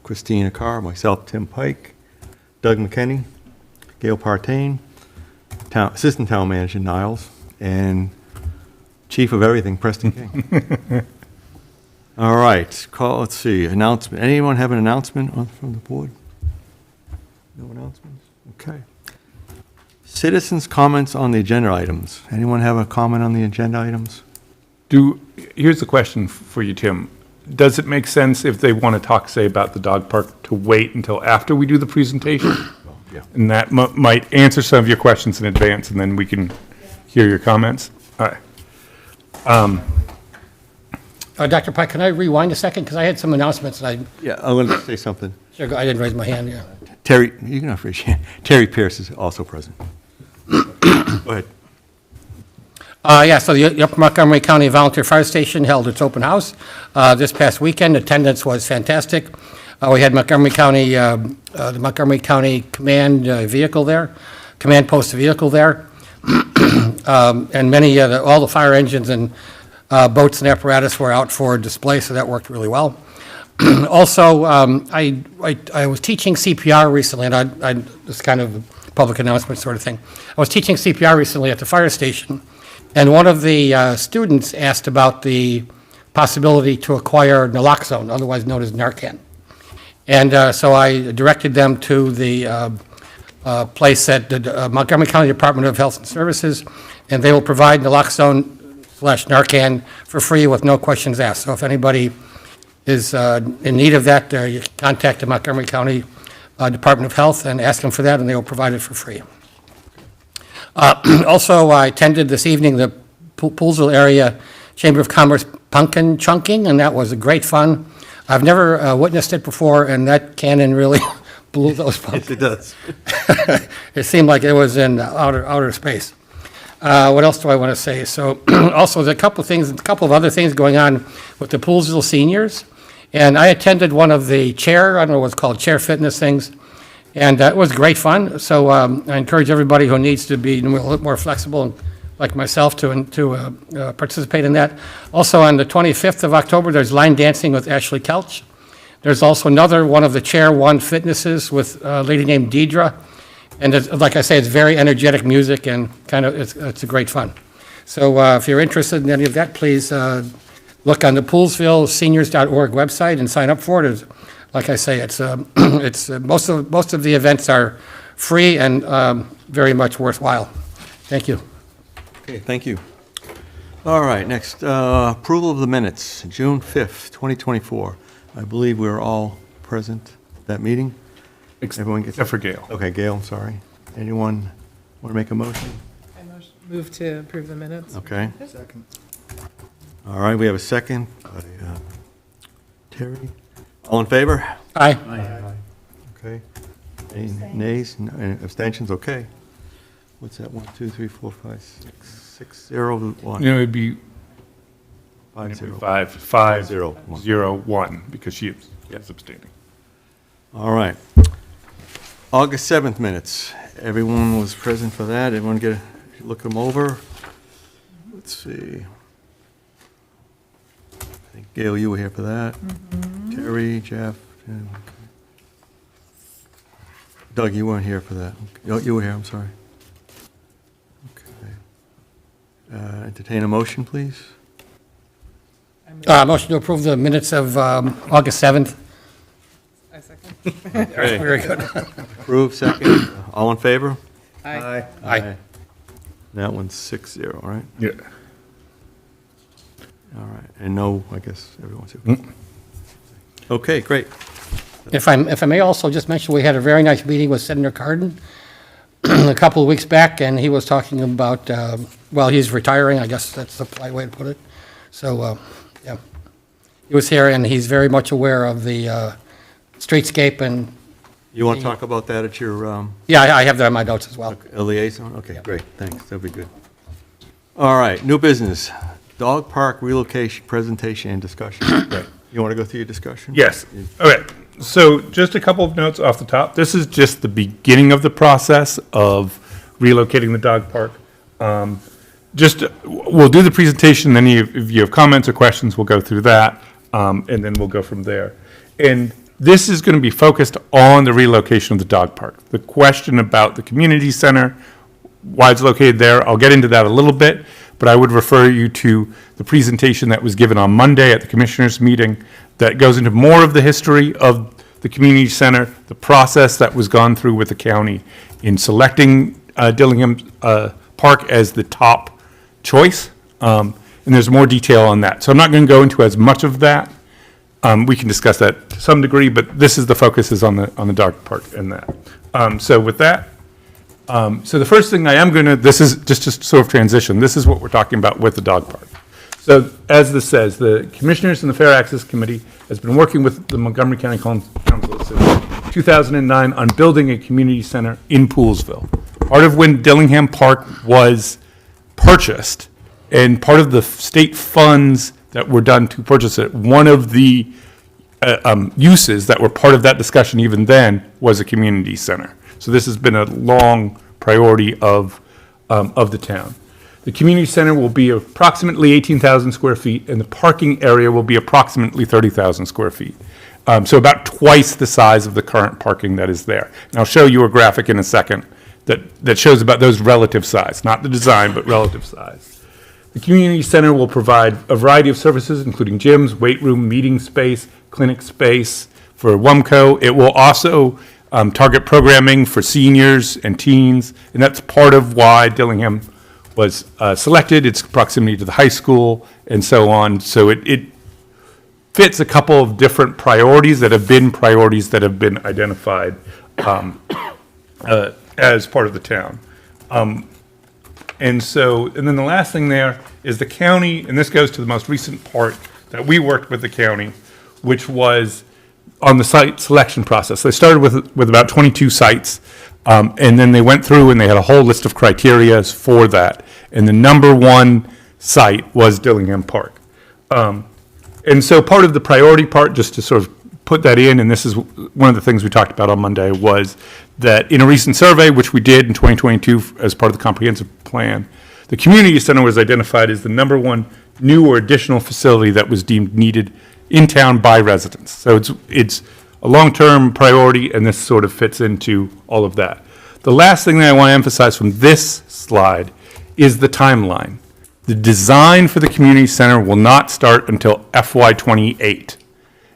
Christina Carr, myself, Tim Pike, Doug McKinney, Gail Partain, Assistant Town Manager Niles, and Chief of Everything, Preston King. All right, let's see, announcement. Anyone have an announcement from the board? No announcements? Okay. Citizens' comments on the agenda items. Anyone have a comment on the agenda items? Here's the question for you, Tim. Does it make sense if they want to talk, say, about the dog park to wait until after we do the presentation? Yeah. And that might answer some of your questions in advance, and then we can hear your comments. All right. Dr. Pike, can I rewind a second? Because I had some announcements, and Yeah, I want to say something. I didn't raise my hand, yeah. Terry, you can appreciate. Terry Pierce is also present. Go ahead. Yeah, so the Upper Montgomery County Volunteer Fire Station held its open house this past weekend. Attendance was fantastic. We had the Montgomery County Command vehicle there, Command Post vehicle there, and all the fire engines and boats and apparatus were out for display, so that worked really well. Also, I was teaching CPR recently, and this kind of a public announcement sort of thing. I was teaching CPR recently at the fire station, and one of the students asked about the possibility to acquire naloxone, otherwise known as Narcan. And so I directed them to the place at the Montgomery County Department of Health and Services, and they will provide naloxone/Narcan for free with no questions asked. So if anybody is in need of that, you can contact the Montgomery County Department of Health and ask them for that, and they will provide it for free. Also, I attended this evening the Poolesville Area Chamber of Commerce pumpkin chunking, and that was a great fun. I've never witnessed it before, and that cannon really blew those pumpkins. Yes, it does. It seemed like it was in outer space. What else do I want to say? So also, there's a couple of other things going on with the Poolesville seniors. And I attended one of the I don't know what's called, chair fitness things. And it was great fun. So I encourage everybody who needs to be a little more flexible, like myself, to participate in that. Also, on the 25th of October, there's line dancing with Ashley Kelch. There's also another one of the Chair 1 fitnesses with a lady named Deidre. And like I say, it's very energetic music and it's a great fun. So if you're interested in any of that, please look on the poolesvilleseniors.org website and sign up for it. Like I say, it's most of the events are free and very much worthwhile. Thank you. Okay, thank you. All right, next, approval of the minutes, June 5th, 2024. I believe we were all present at that meeting. Everyone gets Except for Gail. Okay, Gail, I'm sorry. Anyone want to make a motion? I move to approve the minutes. Okay. Second. All right, we have a second by Terry. All in favor? Aye. Okay. Any nays? No, any abstentions? Okay. What's that? 1, 2, 3, 4, 5, 6, 0, 1. You know, it'd be 5, 0. 5, 0, 0, 1, because she is abstaining. All right. August 7th minutes. Everyone was present for that. Everyone look them over. Let's see. I think, Gail, you were here for that. Terry, Jeff. Jim. Doug, you weren't here for that. Oh, you were here, I'm sorry. Okay. Entertain a motion, please. Motion to approve the minutes of August 7th. I second. Okay. Very good. Approve, second. All in favor? Aye. Aye. That one's 6-0, right? Yeah. All right. And no, I guess everyone's here. Okay, great. If I may also just mention, we had a very nice meeting with Senator Cardin a couple of weeks back, and he was talking about, he's retiring, I guess that's the polite way to put it. So, yeah. He was here, and he's very much aware of the streetscape, and, You want to talk about that at your yeah, I have that in my notes as well. liaison? Okay, great, thanks, that'll be good. All right, new business, dog park relocation presentation and discussion. Right. You want to go through your discussion? Yes. Okay. So just a couple of notes off the top. This is just the beginning of the process of relocating the dog park. We'll do the presentation, then if you have comments or questions, we'll go through that, and then we'll go from there. And This is going to be focused on the relocation of the dog park. The question about the community center, why it's located there, I'll get into that a little bit, but I would refer you to the presentation that was given on Monday at the commissioners' meeting that goes into more of the history of the community center, the process that was gone through with the county in selecting Dillingham Park as the top choice. And there's more detail on that. So I'm not going to go into as much of that. We can discuss that to some degree, but this is the focus is on the dog park and that. So with that, so the first thing I am going to, this is just to sort of transition. This is what we're talking about with the dog park. So as this says, the commissioners and the Fair Access Committee has been working with the Montgomery County Council since 2009 on building a community center in Poolesville. Part of when Dillingham Park was purchased and part of the state funds that were done to purchase it, one of the uses that were part of that discussion even then was a community center. So this has been a long priority of the town. The community center will be approximately 18,000 square feet, and the parking area will be approximately 30,000 square feet. So about twice the size of the current parking that is there. And I'll show you a graphic in a second that shows about those relative size, not the design, but relative size. The community center will provide a variety of services, including gyms, weight room, meeting space, clinic space for WUMCO. It will also target programming for seniors and teens, and that's part of why Dillingham was selected, its proximity to the high school, and so on. So it fits a couple of different priorities that have been identified as part of the town. And then the last thing there is the county, and this goes to the most recent part that we worked with the county, which was on the site selection process. They started with about 22 sites, and then they went through and they had a whole list of criteria for that. And the number one site was Dillingham Park. And so part of the priority part, just to sort of put that in, and this is one of the things we talked about on Monday, was that in a recent survey, which we did in 2022 as part of the comprehensive plan, the community center was identified as the number one new or additional facility that was deemed needed in town by residents. So it's a long-term priority, and this sort of fits into all of that. The last thing that I want to emphasize from this slide is the timeline. The design for the community center will not start until FY28,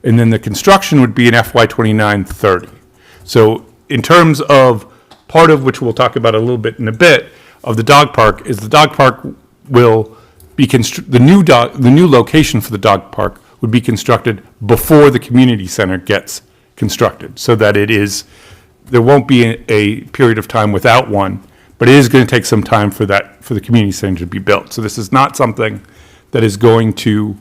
and then the construction would be in FY29-30. So in terms of part of which we'll talk about a little bit in a bit of the dog park is the dog park will be the new location for the dog park would be constructed before the community center gets constructed, so that there won't be a period of time without one, but it is going to take some time for the community center to be built. So this is not something that is going to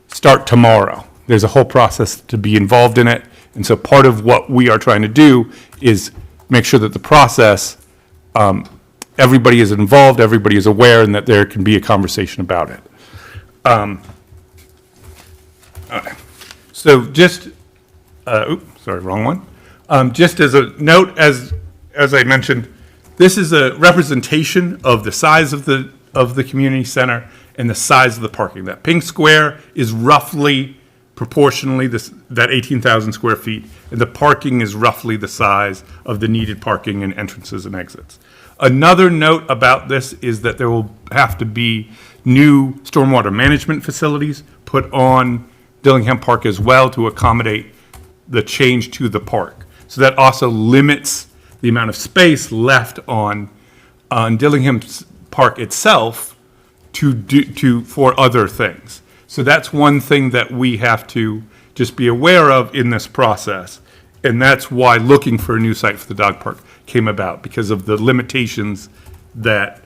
start tomorrow. There's a whole process to be involved in it, and so part of what we are trying to do is make sure that the process, everybody is involved, everybody is aware, and that there can be a conversation about it. Okay. So just, sorry, wrong one. Just as a note, as I mentioned, this is a representation of the size of the community center and the size of the parking. That pink square is roughly proportionally that 18,000 square feet, and the parking is roughly the size of the needed parking and entrances and exits. Another note about this is that there will have to be new stormwater management facilities put on Dillingham Park as well to accommodate the change to the park. So that also limits the amount of space left on Dillingham Park itself for other things. So that's one thing that we have to just be aware of in this process. And that's why looking for a new site for the dog park came about, because of the limitations that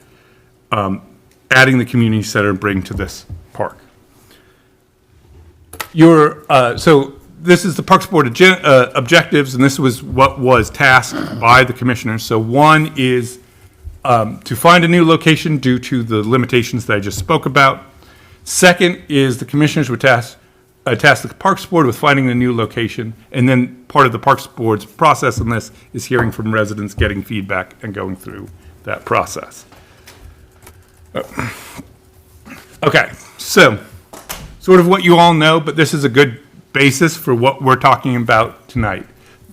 adding the community center bring to this park. So this is the Parks Board objectives, and this was what was tasked by the commissioners. So one is to find a new location due to the limitations that I just spoke about. Second is the commissioners would task the Parks Board with finding a new location, and then part of the Parks Board's process in this is hearing from residents, getting feedback, and going through that process. Okay, so sort of what you all know, but this is a good basis for what we're talking about tonight.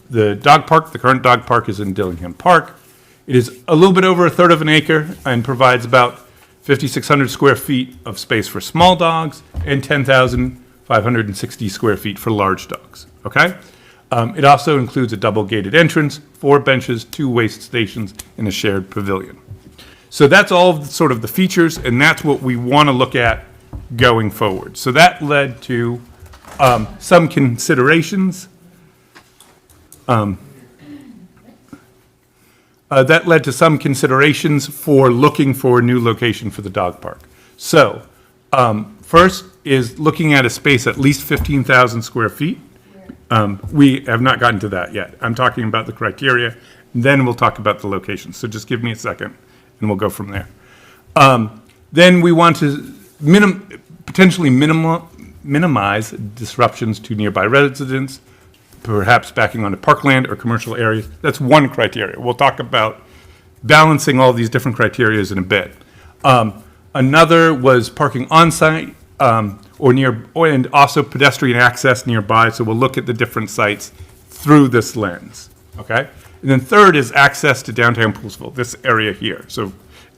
The dog park, the current dog park is in Dillingham Park. It is a little bit over a third of an acre and provides about 5,600 square feet of space for small dogs and 10,560 square feet for large dogs, okay? It also includes a double gated entrance, 4 benches, 2 waste stations, and a shared pavilion. So that's all of sort of the features, and that's what we want to look at going forward. So that led to some considerations. That led to some considerations for looking for a new location for the dog park. So first is looking at a space at least 15,000 square feet. We have not gotten to that yet. I'm talking about the criteria, then we'll talk about the location. So just give me a second, and we'll go from there. Then we want to potentially minimize disruptions to nearby residents, perhaps backing onto parkland or commercial areas. That's one criteria. We'll talk about balancing all these different criteria in a bit. Another was parking on-site or near, and also pedestrian access nearby. So we'll look at the different sites through this lens, okay? And then third is access to downtown Poolesville, this area here. So,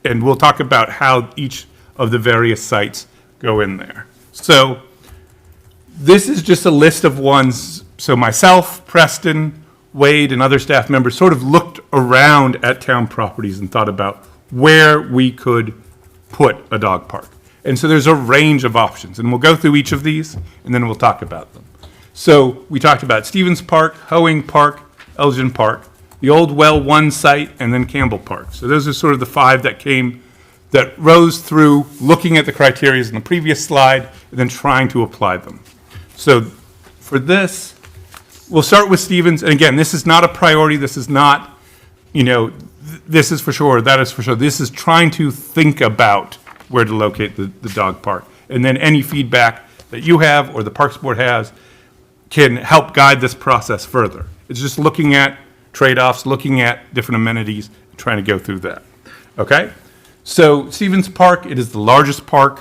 and we'll talk about how each of the various sites go in there. So this is just a list of ones. So myself, Preston, Wade, and other staff members sort of looked around at town properties and thought about where we could put a dog park. And so there's a range of options, and we'll go through each of these, and then we'll talk about them. So we talked about Stevens Park, Hoeing Park, Elgin Park, the Old Well 1 site, and then Campbell Park. So those are sort of the 5 that rose through looking at the criteria in the previous slide, and then trying to apply them. So for this, we'll start with Stevens, and again, this is not a priority, this is not, this is for sure, that is for sure. This is trying to think about where to locate the dog park. And then any feedback that you have or the Parks Board has can help guide this process further. It's just looking at trade-offs, looking at different amenities, and trying to go through that, okay? So Stevens Park, it is the largest park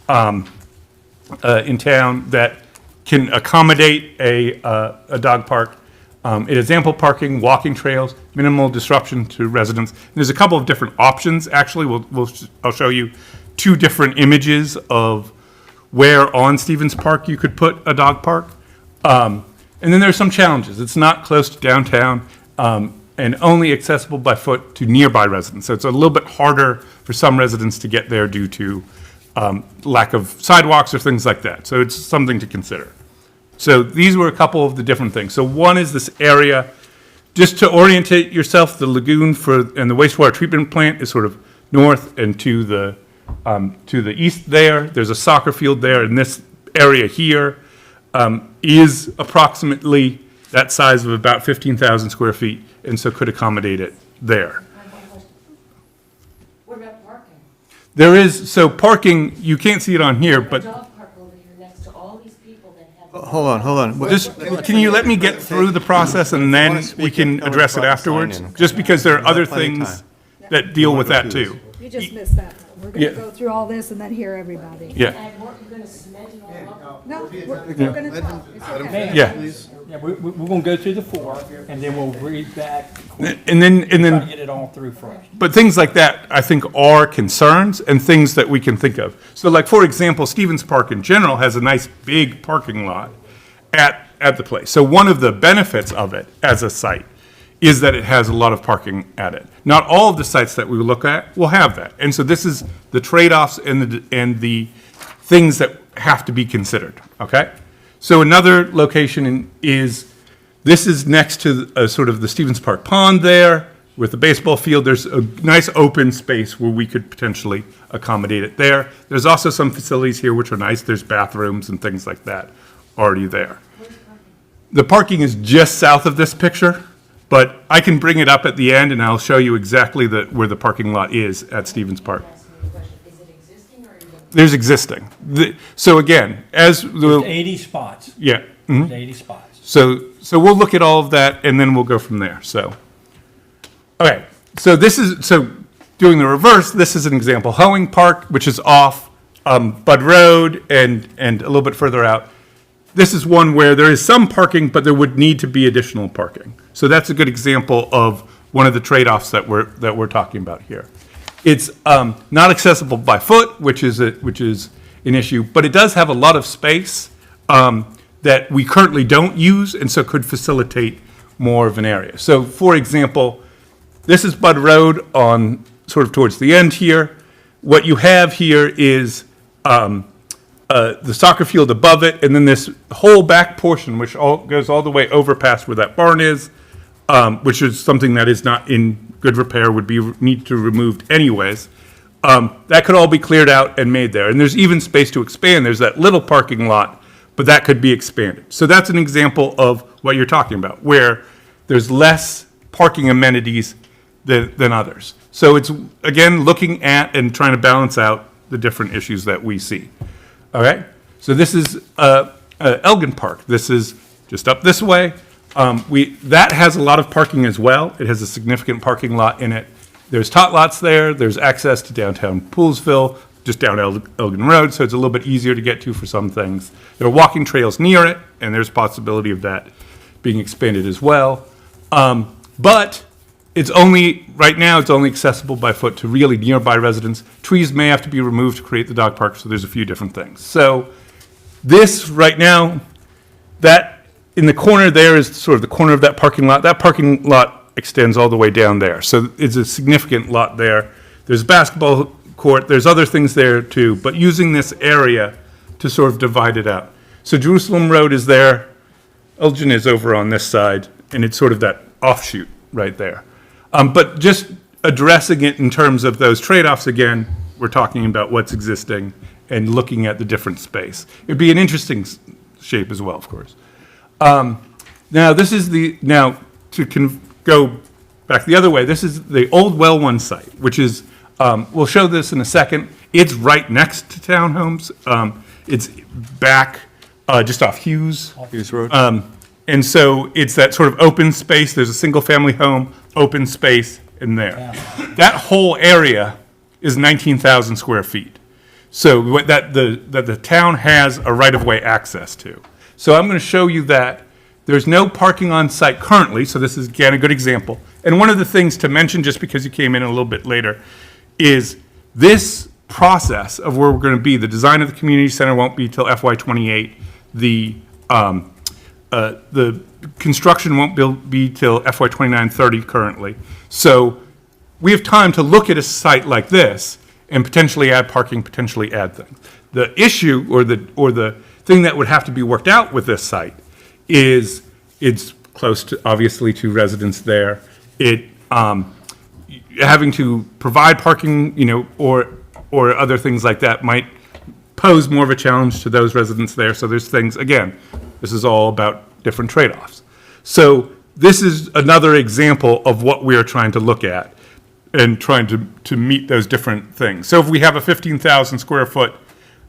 in town that can accommodate a dog park. It has ample parking, walking trails, minimal disruption to residents. And there's a couple of different options, actually. I'll show you 2 different images of where on Stevens Park you could put a dog park. And then there's some challenges. It's not close to downtown and only accessible by foot to nearby residents. So it's a little bit harder for some residents to get there due to lack of sidewalks or things like that. So it's something to consider. So these were a couple of the different things. So one is this area, just to orientate yourself, the lagoon and the wastewater treatment plant is sort of north and to the east there. There's a soccer field there, and this area here is approximately that size of about 15,000 square feet, and so could accommodate it there. What about parking? There is, so parking, you can't see it on here, A but dog park over here next to all these people that have. Hold on. just, can you let me get through the process and then we can address it afterwards? Just because there are other things that deal with that too. You just missed that. We're Yeah. gonna go through all this and then hear everybody. Yeah, And weren't you gonna cement it all up? No, we're gonna talk. It's okay. yeah. Yeah, we're gonna go through the 4, and then we'll read back, And then, try to get it all through first. but things like that, I think, are concerns and things that we can think of. So like, for example, Stevens Park in general has a nice big parking lot at the place. So one of the benefits of it as a site is that it has a lot of parking at it. Not all of the sites that we look at will have that. And so this is the trade-offs and the things that have to be considered, okay? So another location this is next to sort of the Stevens Park Pond there with the baseball field. There's a nice open space where we could potentially accommodate it there. There's also some facilities here which are nice. There's bathrooms and things like that already there. The parking is just south of this picture, but I can bring it up at the end and I'll show you exactly where the parking lot is at Stevens Park. Asking you a question. Is it existing or are you? There's existing. So again, as the, 80 spots, yeah. there's 80 spots. So we'll look at all of that and then we'll go from there. So, okay. So doing the reverse, this is an example. Hoeing Park, which is off Bud Road and a little bit further out, this is one where there is some parking, but there would need to be additional parking. So that's a good example of one of the trade-offs that we're talking about here. It's not accessible by foot, which is an issue, but it does have a lot of space that we currently don't use, and so could facilitate more of an area. So, for example, this is Bud Road on sort of towards the end here. What you have here is the soccer field above it, and then this whole back portion, which goes all the way over past where that barn is, which is something that is not in good repair, would need to be removed anyways. That could all be cleared out and made there. And there's even space to expand. There's that little parking lot, but that could be expanded. So that's an example of what you're talking about, where there's less parking amenities than others. So it's, again, looking at and trying to balance out the different issues that we see. All right? So this is Elgin Park. This is just up this way. That has a lot of parking as well. It has a significant parking lot in it. There's tot lots there. There's access to downtown Poolesville, just down Elgin Road, so it's a little bit easier to get to for some things. There are walking trails near it, and there's possibility of that being expanded as well. But it's only, right now, it's only accessible by foot to really nearby residents. Trees may have to be removed to create the dog park, so there's a few different things. So this, right now, that in the corner there is sort of the corner of that parking lot. That parking lot extends all the way down there. So it's a significant lot there. There's a basketball court. There's other things there too, but using this area to sort of divide it out. So Jerusalem Road is there. Elgin is over on this side, and it's sort of that offshoot right there. But just addressing it in terms of those trade-offs again, we're talking about what's existing and looking at the different space. It'd be an interesting shape as well, of course. Now, this is go back the other way, this is the old Well One site, which is, we'll show this in a second. It's right next to townhomes. It's back just off Hughes. Hughes Road. And so it's that sort of open space. There's a single-family home, open space in there. That whole area is 19,000 square feet. So that the town has a right-of-way access to. So I'm going to show you that. There's no parking on site currently, so this is, again, a good example. And one of the things to mention, just because you came in a little bit later, is this process of where we're going to be. The design of the community center won't be till FY28. The construction won't be till FY29, 30 currently. So we have time to look at a site like this and potentially add parking, potentially add things. The issue or the thing that would have to be worked out with this site is it's close to, obviously, to residents there. It having to provide parking, or other things like that might pose more of a challenge to those residents there. So there's things, again, this is all about different trade-offs. So this is another example of what we are trying to look at and trying to meet those different things. So if we have a 15,000 square foot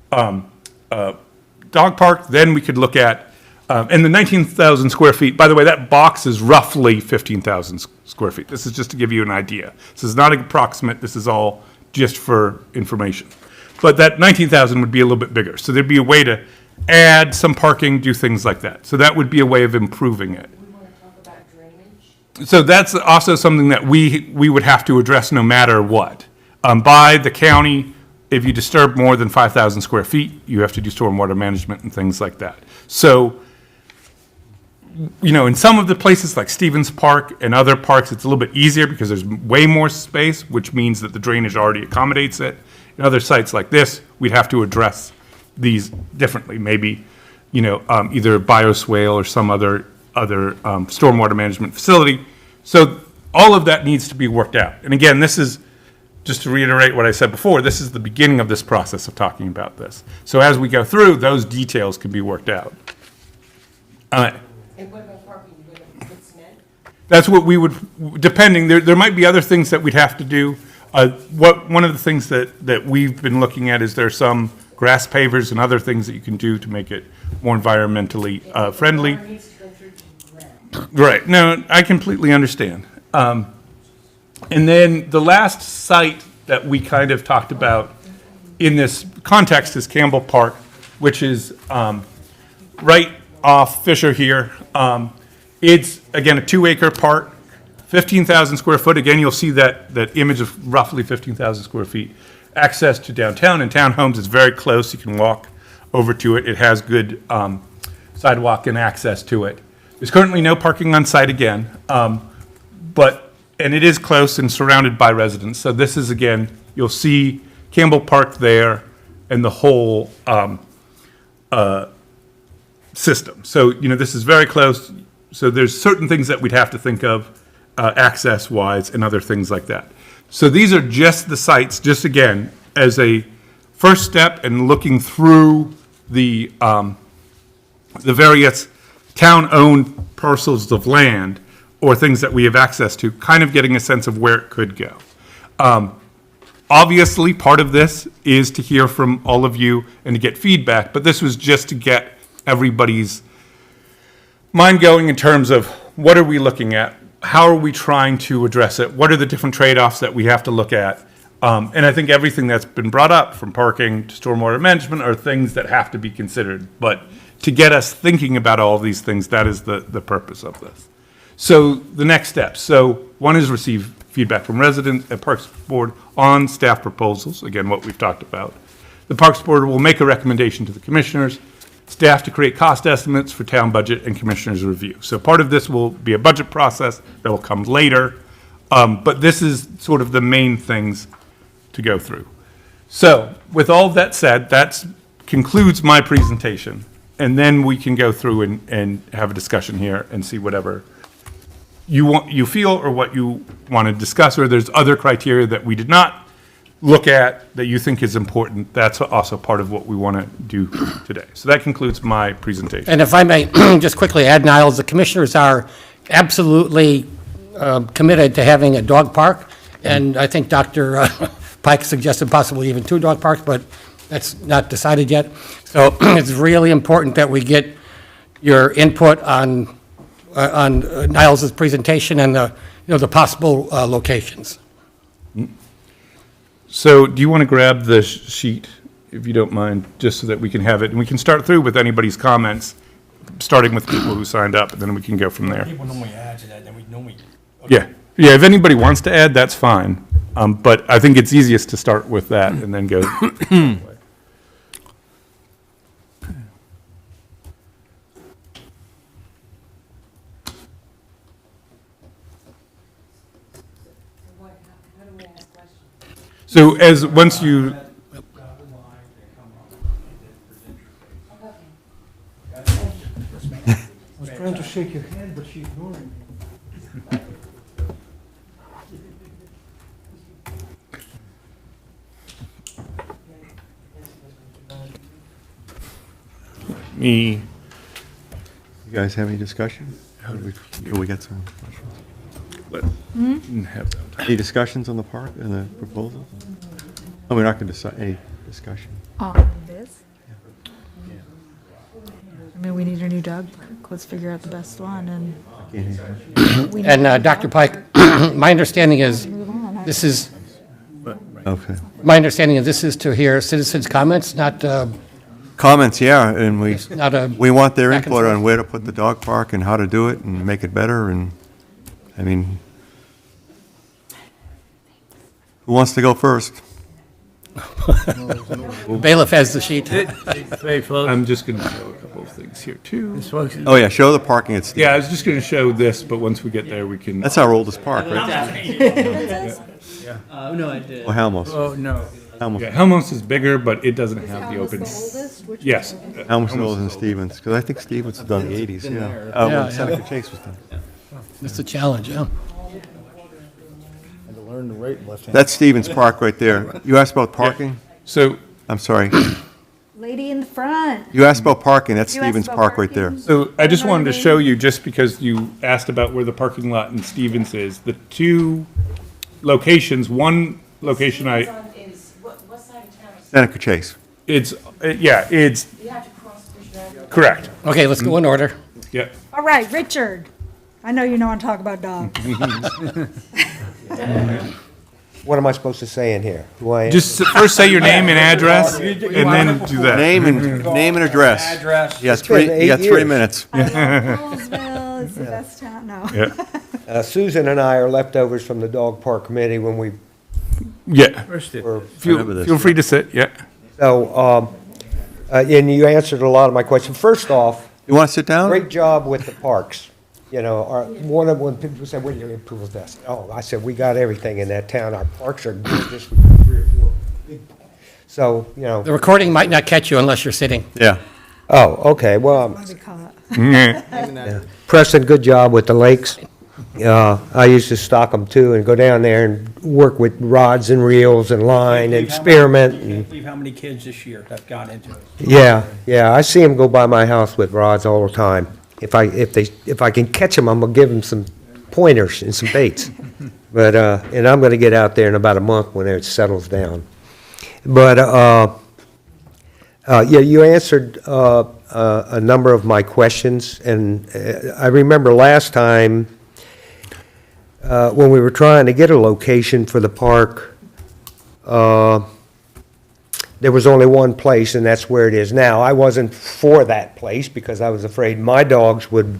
dog park, then we could look at, and the 19,000 square feet, by the way, that box is roughly 15,000 square feet. This is just to give you an idea. This is not approximate. This is all just for information. But that 19,000 would be a little bit bigger. So there'd be a way to add some parking, do things like that. So that would be a way of improving it. We want to talk about drainage. So that's also something that we would have to address no matter what. By the county, if you disturb more than 5,000 square feet, you have to do stormwater management and things like that. So, in some of the places like Stevens Park and other parks, it's a little bit easier because there's way more space, which means that the drainage already accommodates it. In other sites like this, we'd have to address these differently, maybe, either bioswale or some other stormwater management facility. So all of that needs to be worked out. And again, this is, just to reiterate what I said before, this is the beginning of this process of talking about this. So as we go through, those details can be worked out. And what about parking? You going to put cement? That's what we would, depending, there might be other things that we'd have to do. One of the things that we've been looking at is there's some grass pavers and other things that you can do to make it more environmentally friendly. Water needs to go through to the ground. Right, no, I completely understand. And then the last site that we kind of talked about in this context is Campbell Park, which is right off Fisher here. It's, again, a 2-acre park, 15,000 square foot. Again, you'll see that image of roughly 15,000 square feet. Access to downtown and townhomes is very close. You can walk over to it. It has good sidewalk and access to it. There's currently no parking on site again, and it is close and surrounded by residents. So this is, again, you'll see Campbell Park there and the whole system. So, this is very close. So there's certain things that we'd have to think of access-wise and other things like that. So these are just the sites, just again, as a first step in looking through the various town-owned parcels of land or things that we have access to, kind of getting a sense of where it could go. Obviously, part of this is to hear from all of you and to get feedback, but this was just to get everybody's mind going in terms of what are we looking at? How are we trying to address it? What are the different trade-offs that we have to look at? And I think everything that's been brought up, from parking to stormwater management, are things that have to be considered. But to get us thinking about all of these things, that is the purpose of this. So the next steps. So one is receive feedback from residents at Parks Board on staff proposals, again, what we've talked about. The Parks Board will make a recommendation to the commissioners, staff to create cost estimates for town budget and commissioners review. So part of this will be a budget process that will come later, but this is sort of the main things to go through. So with all of that said, that concludes my presentation, and then we can go through and have a discussion here and see whatever you feel or what you want to discuss, or there's other criteria that we did not look at that you think is important. That's also part of what we want to do today. So that concludes my presentation. And if I may just quickly add, Niles, the commissioners are absolutely committed to having a dog park, and I think Dr. Pike suggested possibly even 2 dog parks, but that's not decided yet. So it's really important that we get your input on Niles's presentation and the possible locations. So do you want to grab the sheet, if you don't mind, just so that we can have it? And we can start through with anybody's comments, starting with people who signed up, and then we can go from there. People normally add to that, then we normally. Yeah, if anybody wants to add, that's fine. But I think it's easiest to start with that and then go. How do we ask questions? So once you, I was trying to shake your hand, but she ignored me. me, You guys have any discussion? We got some questions. have that. Any discussions on the park and the proposals? Oh, we're not going to decide, any discussion? On this? I mean, we need a new dog park. Let's figure out the best one and Can't hear we. And Dr. Pike, my understanding is Move on. this is, you. Okay. my understanding is this is to hear citizens' comments, not Comments, yeah, and we not a. want their back and input forth. on where to put the dog park and how to do it and make it better, and, I mean, who wants to go first? Bailiff has the sheet. Hey, folks, I'm just going to show a couple of things here, too. this folks, Oh, yeah, show the parking at Steve. Yeah, I was just going to show this, but once we get there, we can. That's our oldest park, right? no, I did. Well, Halmos. Oh, no. Halmos. Yeah, Helmos is bigger, but it doesn't have the open. Oldest? Which Yes. Halmos is older than Stevens, because I think Stevens was done in the 80s, yeah. Yeah, When yeah. Seneca Chase was done. That's a challenge, yeah. Had to learn the right and left hand. That's Stevens Park right there. You asked about parking? So, I'm sorry. Lady in the front. You asked about parking, that's You asked Stevens about Park right there. parking? So I just wanted to show you, just because you asked about where the parking lot in Stevens is, the 2 locations, one location Stevens what side of town is, Seneca Chase. it's you have to cross Fisher Avenue? correct. Okay, let's go in order. Yeah. All right, Richard. I know you know I'm talking about dogs. What am I supposed to say in here? Who I am? Just first say your name and address, and then do that. Name and address. Address. You got It's been 8 3 years. minutes. Poolesville is the best town, no. Yeah, Susan and I are leftovers from the dog park committee when we yeah. First it. were, Remember this. Feel free to sit, yeah. so, and you answered a lot of my questions. First off, You want to sit down? great job with the parks. You know, when people say, what do you improve with this? Oh, I said, we got everything in that town. Our parks are gorgeous. We got 3 or 4 big. So, you know, The recording might not catch you unless you're sitting. Yeah. oh, okay, well, What do we call it? Yeah. Preston, good job with the lakes. I used to stock them too and go down there and work with rods and reels and line and spearmint. You and- can't believe how many kids this year have got into it. Yeah, I see them go by my house with rods all the time. If I can catch them, I'm gonna give them some pointers and some baits. But, and I'm gonna get out there in about a month when it settles down. But, yeah, you answered, a number of my questions, and I remember last time, when we were trying to get a location for the park, there was only one place, and that's where it is now. I wasn't for that place because I was afraid my dogs would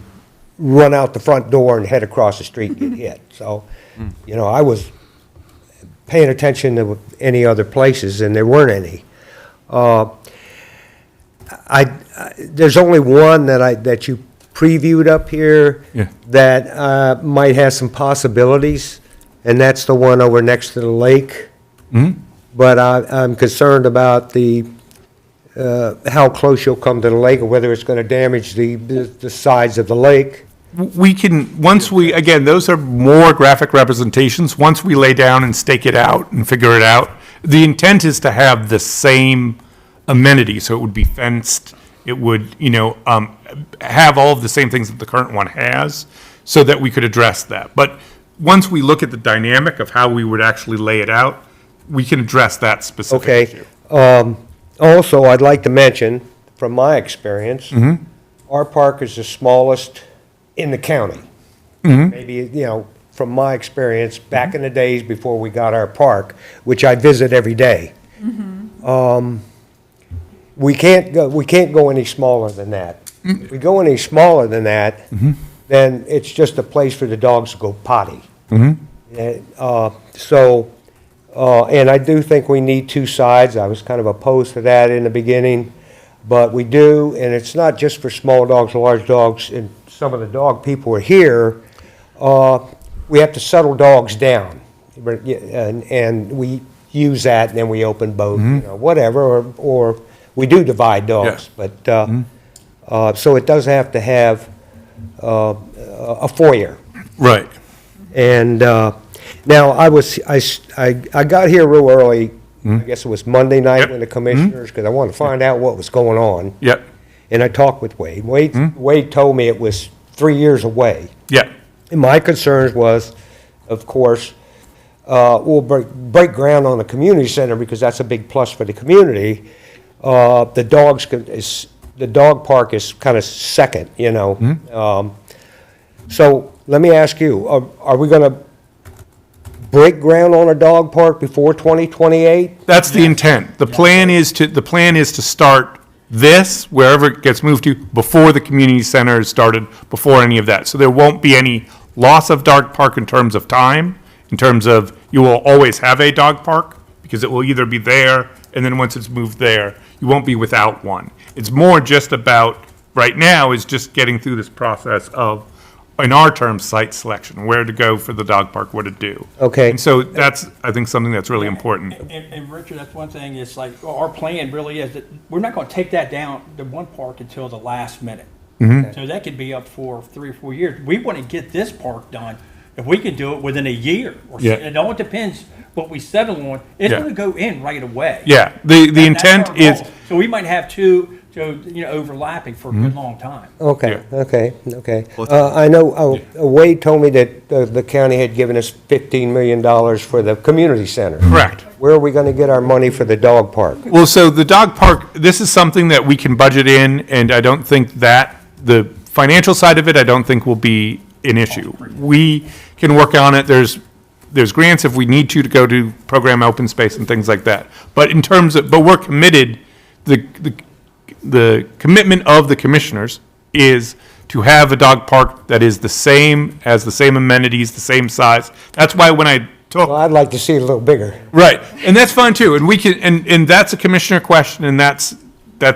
run out the front door and head across the street and get hit. So, you know, I was paying attention to any other places, and there weren't any. There's only one that you previewed up here Yeah. that might have some possibilities, and that's the one over next to the lake. But I'm concerned about how close you'll come to the lake, or whether it's going to damage the sides of the lake. We can, once we, again, those are more graphic representations. Once we lay down and stake it out and figure it out, the intent is to have the same amenity, so it would be fenced, it would, have all of the same things that the current one has, so that we could address that. But once we look at the dynamic of how we would actually lay it out, we can address that specific Okay. issue. Also, I'd like to mention, from my experience, our park is the smallest in the county. Maybe, from my experience, back in the days before we got our park, which I visit every day. We can't go any smaller than that. If we go any smaller than that, then it's just a place for the dogs to go potty. And I do think we need 2 sides. I was kind of opposed to that in the beginning, but we do, and it's not just for small dogs, large dogs, and some of the dog people are here. We have to settle dogs down, and we use that, and then we open both, whatever, or we do divide dogs. But, so it does have to have a foyer. Right. And now, I got here real early, I guess it was Monday night Yep. when the commissioners, because I wanted to find out what was going on. Yep. And I talked with Wade. Wade told me it was 3 years away. Yeah. And my concerns was, of course, we'll break ground on the community center because that's a big plus for the community. The dog park is kind of second, So let me ask you, are we going to break ground on a dog park before 2028? That's the intent. The plan is to start this, wherever it gets moved to, before the community center is started, before any of that. So there won't be any loss of dog park in terms of time, in terms of you will always have a dog park, because it will either be there, and then once it's moved there, you won't be without one. It's more just about, right now, is just getting through this process of, in our terms, site selection, where to go for the dog park, what to do. Okay. And so that's, I think, something that's really important. And Richard, that's one thing, it's like, our plan really is that we're not gonna take that down, the one park, until the last minute. So that could be up for 3 or 4 years. We wanna get this park done, if we can do it within a year, or so. Yeah. It all depends what we settle on, it's Yeah. gonna go in right away. Yeah, the That's intent our is, goal. So we might have two, overlapping for a good long time. Okay, Yeah. okay. I know Wade told me that the county had given us $15 million for the community center. correct. Where are we going to get our money for the dog park? Well, so the dog park, this is something that we can budget in, and I don't think that, the financial side of it, I don't think will be an issue. We can work on it, there's there's grants if we need to go to program open space and things like that. But in terms of, but we're committed, the commitment of the commissioners is to have a dog park that is the same, has the same amenities, the same size. That's why when I talk. Well, I'd like to see it a little bigger. Right, and that's fine too, and we can, and that's a commissioner question, and that's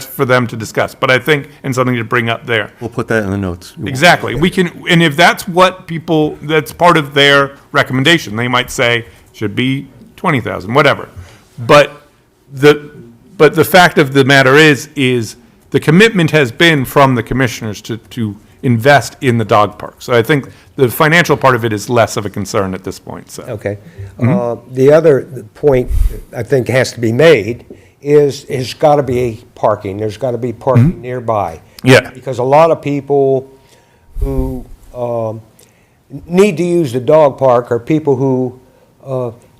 for them to discuss, but I think, and something to bring up there. We'll put that in the notes. Exactly, we can, and if that's what people, that's part of their recommendation, they might say, should be 20,000, whatever. But the fact of the matter is the commitment has been from the commissioners to invest in the dog park. So I think the financial part of it is less of a concern at this point, so. Okay. The other point I think has to be made is, there's got to be parking. There's got to be parking nearby. Yeah. Because a lot of people who need to use the dog park are people who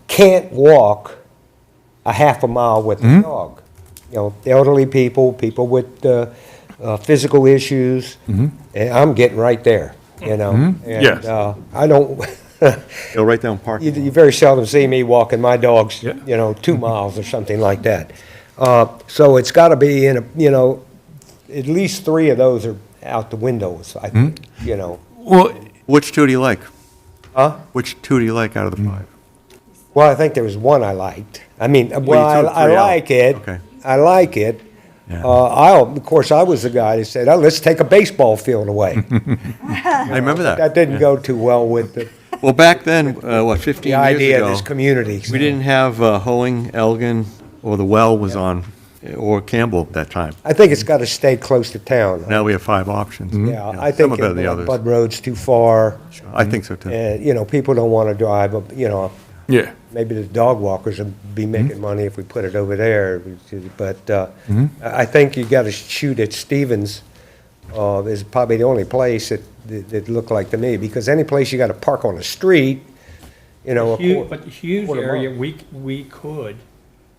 can't walk a half a mile with a dog. You know, elderly people, people with physical issues, and I'm getting right there, you know. And Yes. I don't, Go right down Park. you very seldom see me walking my dogs, you know, 2 miles or something like that. So it's got to be in a, you know, at least 3 of those are out the windows, I think, you know. Well, Which two do you like? Huh? Which two do you like out of the 5? Well, I think there was one I liked. I mean, well, took I 3 out. like it. Okay. I like it. Yeah. Of course, I was the guy that said, oh, let's take a baseball field away. I remember that. That didn't go too well with the Well, back then, 15 the years idea of this ago, community. we didn't have Hoeing, Elgin, or the Well was on, or Campbell at that time. I think it's got to stay close to town. Now we have 5 options. Yeah, You know, I some think are better than the others. Bud Road's too far, I think so too. and, you know, people don't want to drive, you know, yeah. maybe the dog walkers would be making money if we put it over there, but I think you got to shoot at Stevens, is probably the only place that looked like to me, because any place you got to park on the street, you know. But the Hughes quarter area, mile. we could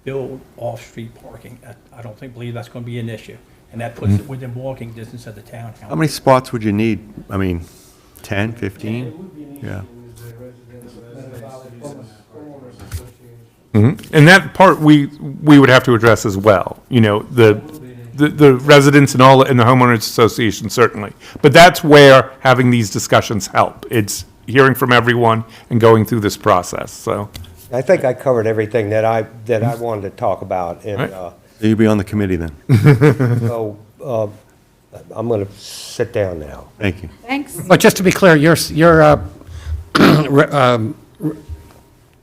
build off-street parking. I don't believe that's going to be an issue. And that puts it within walking distance of the townhouse. How many spots would you need? I mean, 10, 15? Yeah. And that part, we would have to address as well, you know, the residents and all, and the homeowners association, certainly. But that's where having these discussions help. It's hearing from everyone and going through this process, so. I think I covered everything that I wanted to talk about, and So you'll be on the committee then. so I'm going to sit down now. Thank you. Thanks. But just to be clear, your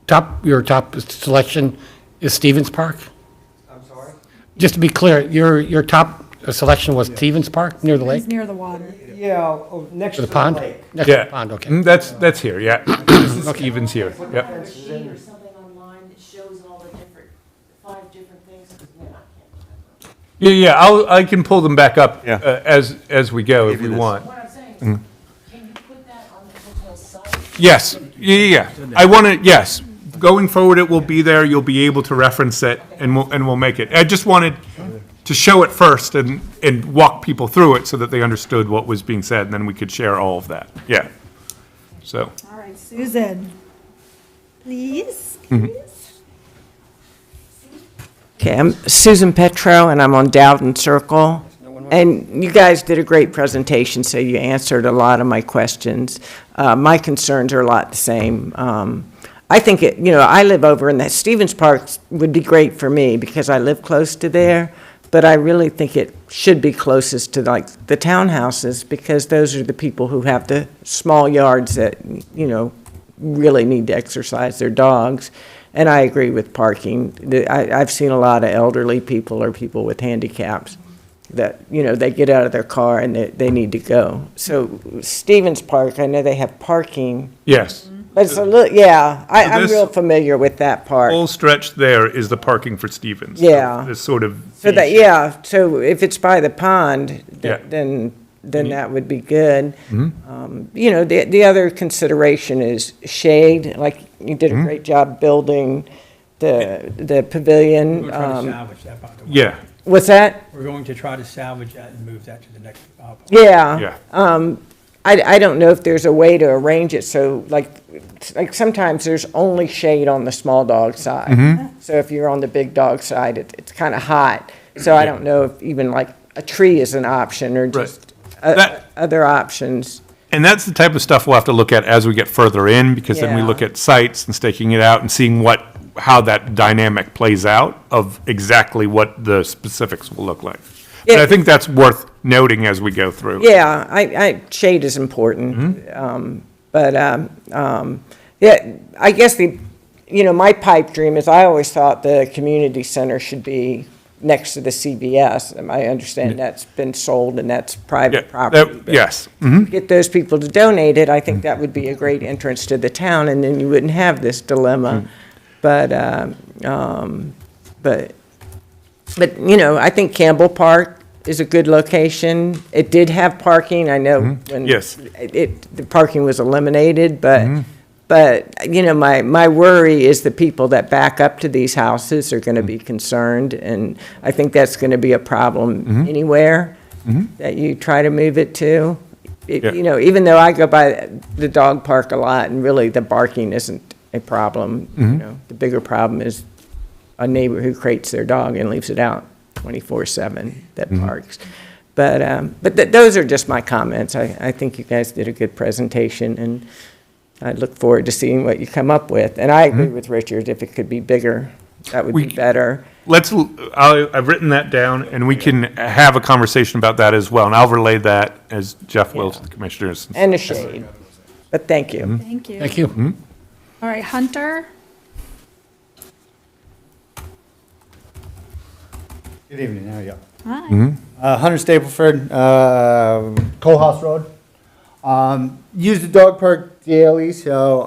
top selection is Stevens Park? I'm sorry? Just to be clear, your top selection was Stevens Park, near the lake? It's near the water. Yeah, next To to the the pond? lake. Next to Yeah. the pond, okay. That's here, yeah. This is Stevens here, yep. Or a sheet or something online that shows all the 5 different things, because man, I can't remember. Yeah, I can pull them back up Yeah. as we go if Give you we this. want. What I'm saying is, can you put that on the hotel site? Yes, yeah. I want to, yes, going forward, it will be there, you'll be able to reference it, and we'll make it. I just wanted to show it first and walk people through it so that they understood what was being said, and then we could share all of that, yeah. So, All right, Susan. Please? Okay, I'm Susan Petro, and I'm on Dowden Circle. And you guys did a great presentation, so you answered a lot of my questions. My concerns are a lot the same. I think I live over in that Stevens Park would be great for me because I live close to there, but I really think it should be closest to like the townhouses because those are the people who have the small yards that, really need to exercise their dogs. And I agree with parking. I've seen a lot of elderly people or people with handicaps that, they get out of their car and they need to go. So Stevens Park, I know they have parking, yes. but it's a little, yeah, I'm this- real familiar with that part. Whole stretch there is the parking for Stevens. Yeah. This sort of. So that, yeah, so if it's by the pond, Yeah. then that would be good. The other consideration is shade, like you did a great job building the pavilion. We're trying to salvage that, by the way. Yeah, What's that? We're going to try to salvage that and move that to the next. Yeah. yeah. I don't know if there's a way to arrange it so, like sometimes there's only shade on the small dog side. So if you're on the big dog side, it's kind of hot. So I don't know if even like a tree is an option or just other options. And that's the type of stuff we'll have to look at as we get further in, because then we Yeah. look at sites and staking it out and seeing how that dynamic plays out of exactly what the specifics will look like. But Yeah. I think that's worth noting as we go through. Yeah, shade is important. Yeah, I guess my pipe dream is I always thought the community center should be next to the CVS. And I understand that's been sold and that's Yeah, private property. but yes. Get those people to donate it, I think that would be a great entrance to the town, and then you wouldn't have this dilemma. But, I think Campbell Park is a good location. It did have parking, I know when Yes. the parking was eliminated, but my worry is the people that back up to these houses are gonna be concerned, and I think that's gonna be a problem anywhere that you try to move it to. Yeah. Even though I go by the dog park a lot, and really the barking isn't a problem, the bigger problem is a neighbor who crates their dog and leaves it out 24/7 that parks. But those are just my comments. I think you guys did a good presentation, and I look forward to seeing what you come up with. And I agree with Richard, if it could be bigger, that would be better. I've written that down, and we can have a conversation about that as well, and I'll relay that as Jeff will to the commissioners. And a shade. But thank you. Thank you. Thank you. All right, Hunter? Good evening, how are you? Hi. Hunter Stapleford, Coalhouse Road. Use the dog park daily, so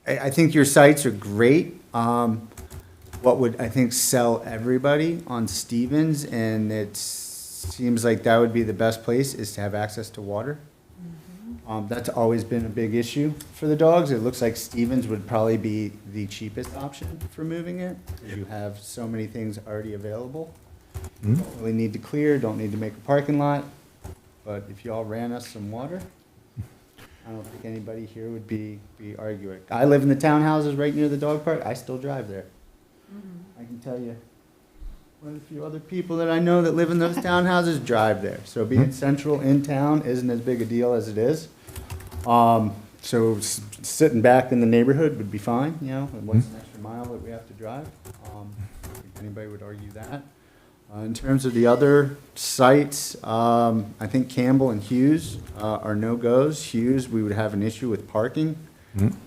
I think your sites are great. What would, I think, sell everybody on Stevens, and it seems like that would be the best place, is to have access to water. That's always been a big issue for the dogs. It looks like Stevens would probably be the cheapest option for moving it, because you have so many things already available. Don't really need to clear, don't need to make a parking lot, but if you all ran us some water, I don't think anybody here would be arguing. I live in the townhouses right near the dog park, I still drive there. I can tell you, one of the few other people that I know that live in those townhouses drive there. So being central in town isn't as big a deal as it is. So sitting back in the neighborhood would be fine, what's an extra mile that we have to drive? I don't think anybody would argue that. In terms of the other sites, I think Campbell and Hughes are no-goes. Hughes, we would have an issue with parking.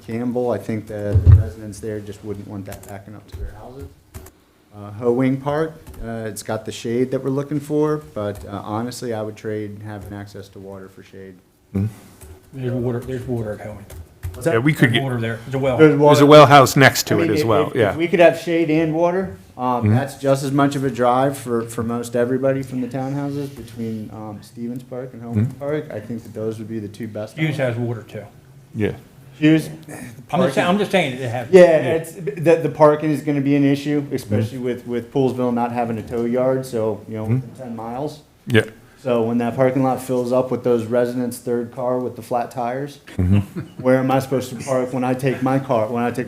Campbell, I think the residents there just wouldn't want that backing up to their houses. Ho-Wing Park, it's got the shade that we're looking for, but honestly, I would trade having access to water for shade. There's water at home. Yeah, we could There's get, water there, there's a well. there's a well house next to I it mean, as well, if yeah. we could have shade and water, that's just as much of a drive for most everybody from the townhouses between Stevens Park and Ho-Wing Park. I think that those would be the two best. Hughes has water too. Yeah. Hughes. I'm just saying they have. Yeah, it's, the parking is gonna be an issue, especially with Poolesville not having a tow yard, so, within 10 miles. Yeah. So when that parking lot fills up with those residents' third car with the flat tires, where am I supposed to park when I take my dog out there?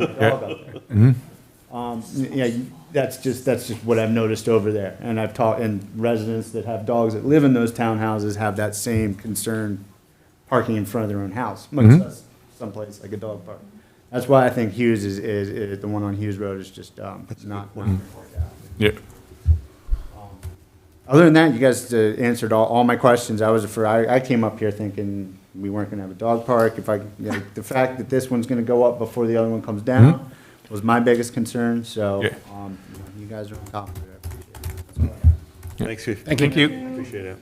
That's just what I've noticed over there, and I've talked, and residents that have dogs that live in those townhouses have that same concern parking in front of their own house, much less someplace like a dog park. That's why I think Hughes is the one on Hughes Road is just, it's not working. Yeah. Other than that, you guys answered all my questions. I came up here thinking we weren't gonna have a dog park. The fact that this one's gonna go up before the other one comes down was my biggest concern, so, Yeah. you guys are on top of it. I appreciate it. Thanks, Chief. Thank you. Appreciate it.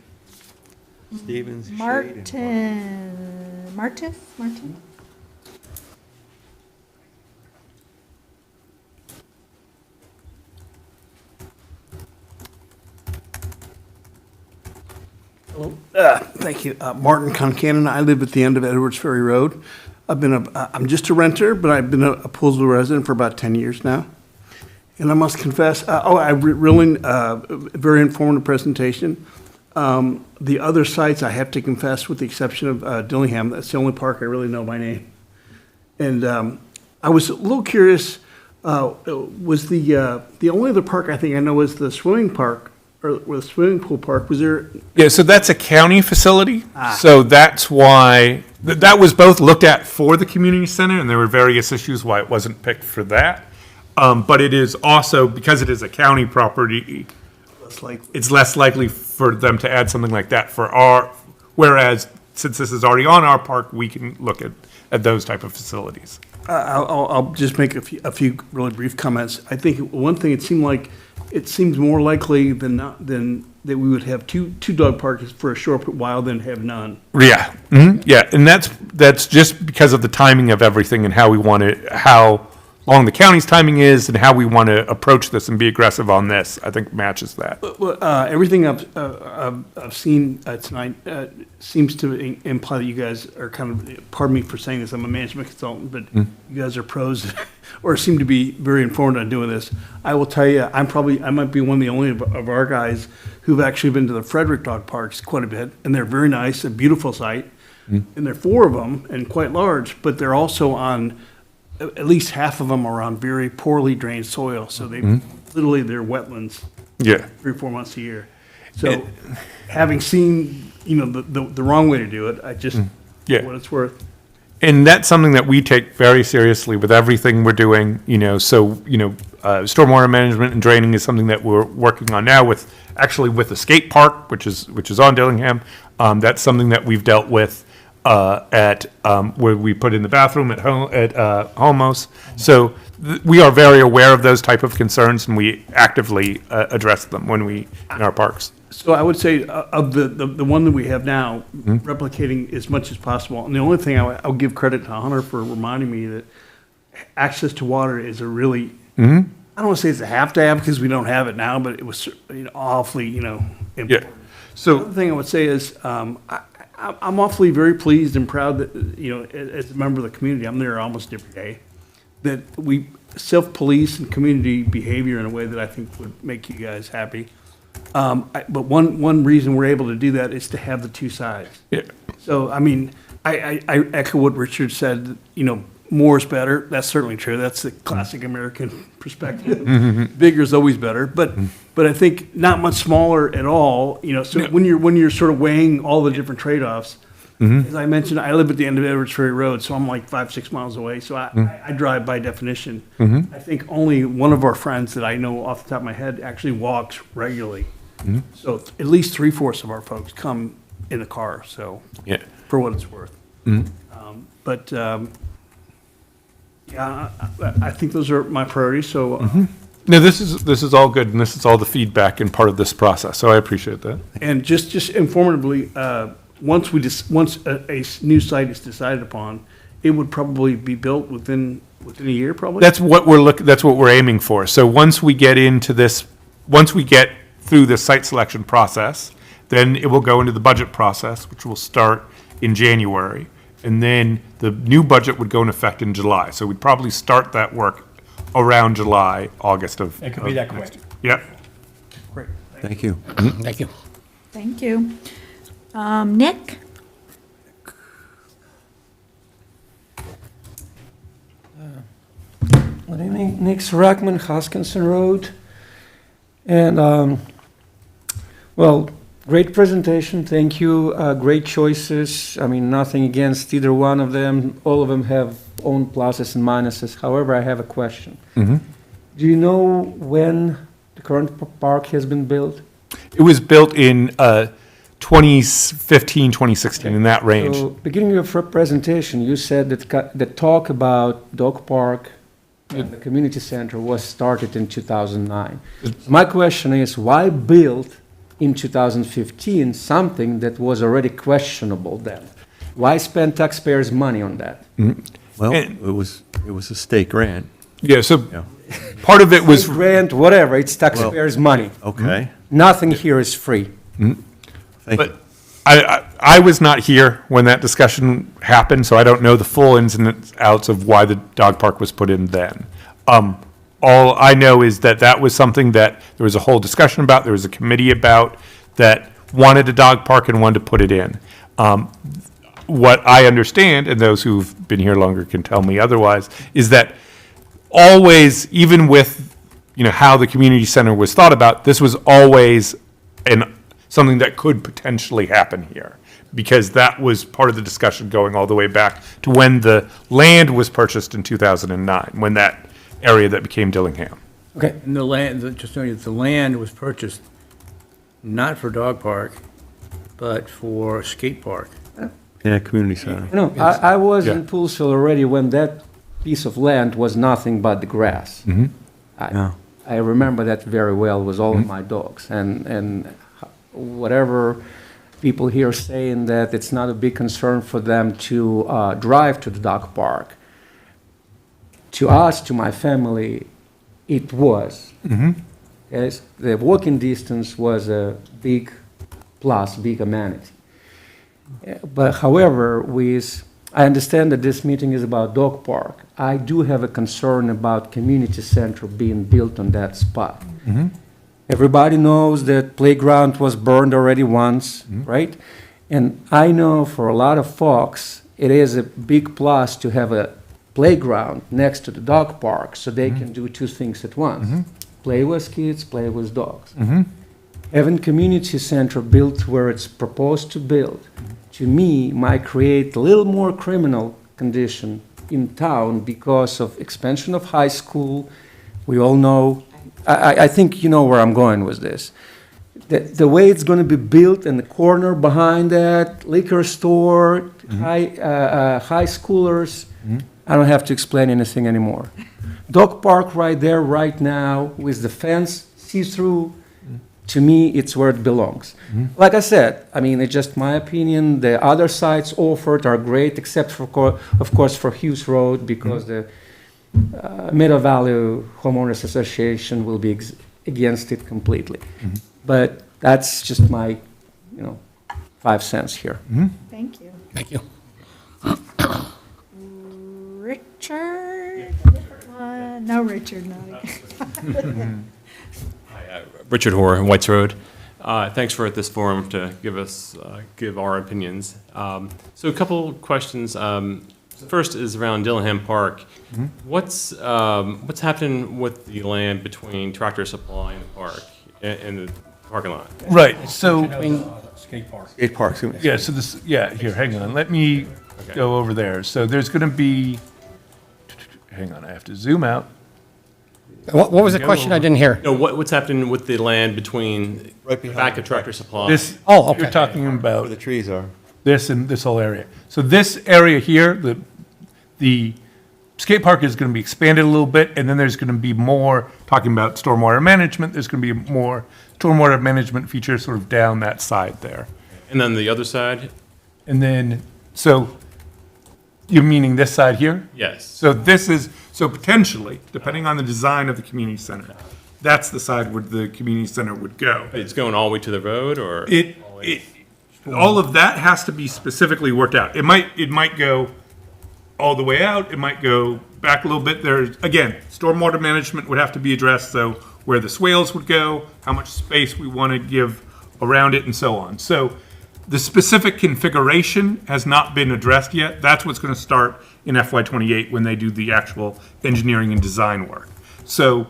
Stevens, Shade, and Martin? Martin? Thank you. Martin Concanon. I live at the end of Edwards Ferry Road. I'm just a renter, but I've been a Poolesville resident for about 10 years now. And I must confess, very informative presentation. The other sites, I have to confess, with the exception of Dillingham, that's the only park I really know by name. And I was a little curious, was the only other park I think I know was the swimming park, or the swimming pool park, was there? Yeah, so that's a county facility. So that's why, that was both looked at for the community center, and there were various issues why it wasn't picked for that. But it is also, because it is a county property, it's less likely for them to add something like that for our, whereas since this is already on our park, we can look at those type of facilities. I'll just make a few really brief comments. I think one thing, it seems more likely than not, than that we would have two dog parks for a short while than have none. Yeah, yeah, and that's just because of the timing of everything and how we want to, how long the county's timing is and how we want to approach this and be aggressive on this, I think matches that. Well, everything I've seen tonight seems to imply that you guys are kind of, pardon me for saying this, I'm a management consultant, but you guys are pros or seem to be very informed on doing this. I will tell you, I might be one of the only of our guys who've actually been to the Frederick Dog Parks quite a bit, and they're very nice, a beautiful site. And there are 4 of them and quite large, but they're also on, at least half of them are on very poorly drained soil, so literally they're wetlands. Yeah. 3 or 4 months a year. So, having seen, the wrong way to do it, I just, Yeah. what it's worth. And that's something that we take very seriously with everything we're doing, stormwater management and draining is something that we're working on now with the skate park, which is on Dillingham. That's something that we've dealt with at where we put in the bathroom at Homos. So we are very aware of those type of concerns, and we actively address them when we in our parks. So I would say of the one that we have now, replicating as much as possible. And the only thing I'll give credit to Hunter for reminding me that access to water is a really, I don't want to say it's a have to have because we don't have it now, but it was awfully, important. Yeah. So the other thing I would say is, I'm awfully very pleased and proud that, as a member of the community, I'm there almost every day, that we self-police and community behavior in a way that I think would make you guys happy. But one reason we're able to do that is to have the 2 sides. Yeah. So, I echo what Richard said, more is better. That's certainly true. That's the classic American perspective. Bigger is always better, but I think not much smaller at all. So when you're sort of weighing all the different trade-offs, as I mentioned, I live at the end of Edwards Ferry Road, so I'm like 5-6 miles away. So I drive by definition. I think only one of our friends that I know off the top of my head actually walks regularly. So at least 3/4 of our folks come in the car. So for what it's worth. Yeah, I think those are my priorities, so. No, this is all good, and this is all the feedback and part of this process, so I appreciate that. And just informatively, once a new site is decided upon, it would probably be built within a year, probably? That's what we're aiming for. So once we get through the site selection process, then it will go into the budget process, which will start in January. And then the new budget would go in effect in July. So we'd probably start that work around July, August of. It could be that quick. Yep. Great. Thank you. Thank you. Thank you. Nick? Good evening, Nick Rackman, Hoskinson Road. And, great presentation, thank you, great choices. Nothing against either one of them. All of them have own pluses and minuses. However, I have a question. Do you know when the current park has been built? It was built in 2015, 2016, in that range. So, beginning of your presentation, you said that the talk about dog park and the community center was started in 2009. My question is, why build in 2015 something that was already questionable then? Why spend taxpayers' money on that? Well, it was a state grant. Yeah, so Yeah. part of it was. Grant, whatever, it's taxpayers' money. Okay. Nothing here is free. Thank But you. I was not here when that discussion happened, so I don't know the full ins and outs of why the dog park was put in then. All I know is that was something that there was a whole discussion about, there was a committee about, that wanted a dog park and wanted to put it in. What I understand, and those who've been here longer can tell me otherwise, is that always, even with, how the community center was thought about, this was always something that could potentially happen here. Because that was part of the discussion going all the way back to when the land was purchased in 2009, when that area that became Dillingham. Okay. And the land, just so you know, the land was purchased not for dog park, but for skate park. Yeah, community center. No, I was Yeah. in Poolesville already when that piece of land was nothing but the grass. Yeah. I remember that very well with all of my dogs. And whatever people here saying that it's not a big concern for them to drive to the dog park, to us, to my family, it was. Yes, the walking distance was a big plus, big amenity. But however, I understand that this meeting is about dog park. I do have a concern about community center being built on that spot. Everybody knows that playground was burned already once, right? And I know for a lot of folks, it is a big plus to have a playground next to the dog park so they can do two things at once. Play with kids, play with dogs. Having community center built where it's proposed to build, to me, might create a little more criminal condition in town because of expansion of high school. We all know, I think you know where I'm going with this. The way it's going to be built in the corner behind that, liquor store, high schoolers, I don't have to explain anything anymore. Dog park right there, right now, with the fence, see-through, to me, it's where it belongs. Like I said, I mean, it's just my opinion. The other sites offered are great, except for, of course, for Hughes Road, because the Middle Valley Homeowners Association will be against it completely. But that's just my, 5 cents here. Thank you. Thank you. Richard? No, Richard, no. Richard Hoare, Whites Road. Thanks for this forum to give our opinions. So a couple questions. First is around Dillingham Park. What's happening with the land between Tractor Supply and the park and the parking lot? Right, so, Skate park. Skate parks. yeah, so this, here, hang on, let me go over there. So there's gonna be, hang on, I have to zoom out. What was the question? I didn't hear. No, what's happening with the land between Right the behind back the of Tractor Supply? This, Oh, okay. you're talking Where about the trees are. this and this whole area. So this area here, the skate park is gonna be expanded a little bit, and then there's gonna be more, talking about stormwater management, there's gonna be more stormwater management features sort of down that side there. And then the other side? And then, so, you're meaning this side here? Yes. So potentially, depending on the design of the community center, that's the side where the community center would go. It's going all the way to the road, or? All of that has to be specifically worked out. It might go all the way out, it might go back a little bit. There's, again, stormwater management would have to be addressed, so where the swales would go, how much space we want to give around it, and so on. So the specific configuration has not been addressed yet. That's what's going to start in FY '28 when they do the actual engineering and design work. So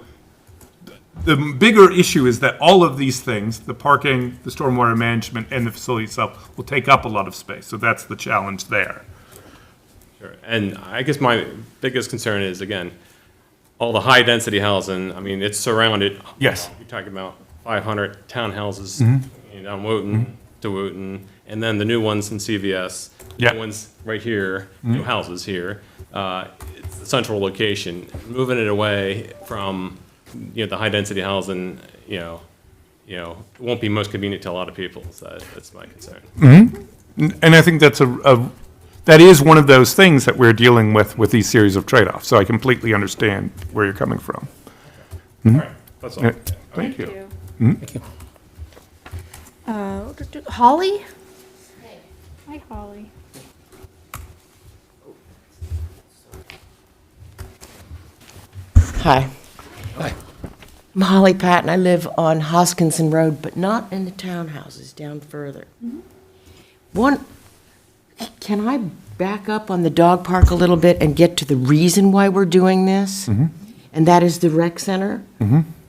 the bigger issue is that all of these things, the parking, the stormwater management, and the facility itself, will take up a lot of space. So that's the challenge there. Sure. And I guess my biggest concern is, again, all the high-density housing. I mean, it's surrounded. Yes. You're talking about 500 townhouses down Wooten to Wooten, and then the new ones in CVS. Yeah. New ones right here, new houses here. It's the central location. Moving it away from, the high-density housing, it won't be most convenient to a lot of people. So that's my concern. And I think that's that is one of those things that we're dealing with these series of trade-offs. So I completely understand where you're coming from. All right, that's all. Yeah. Thank you. Thank you. Holly? Hi, Holly. Hi. Hi. I'm Holly Patton. I live on Hoskinson Road, but not in the townhouses, down further. Can I back up on the dog park a little bit and get to the reason why we're doing this? And that is the rec center?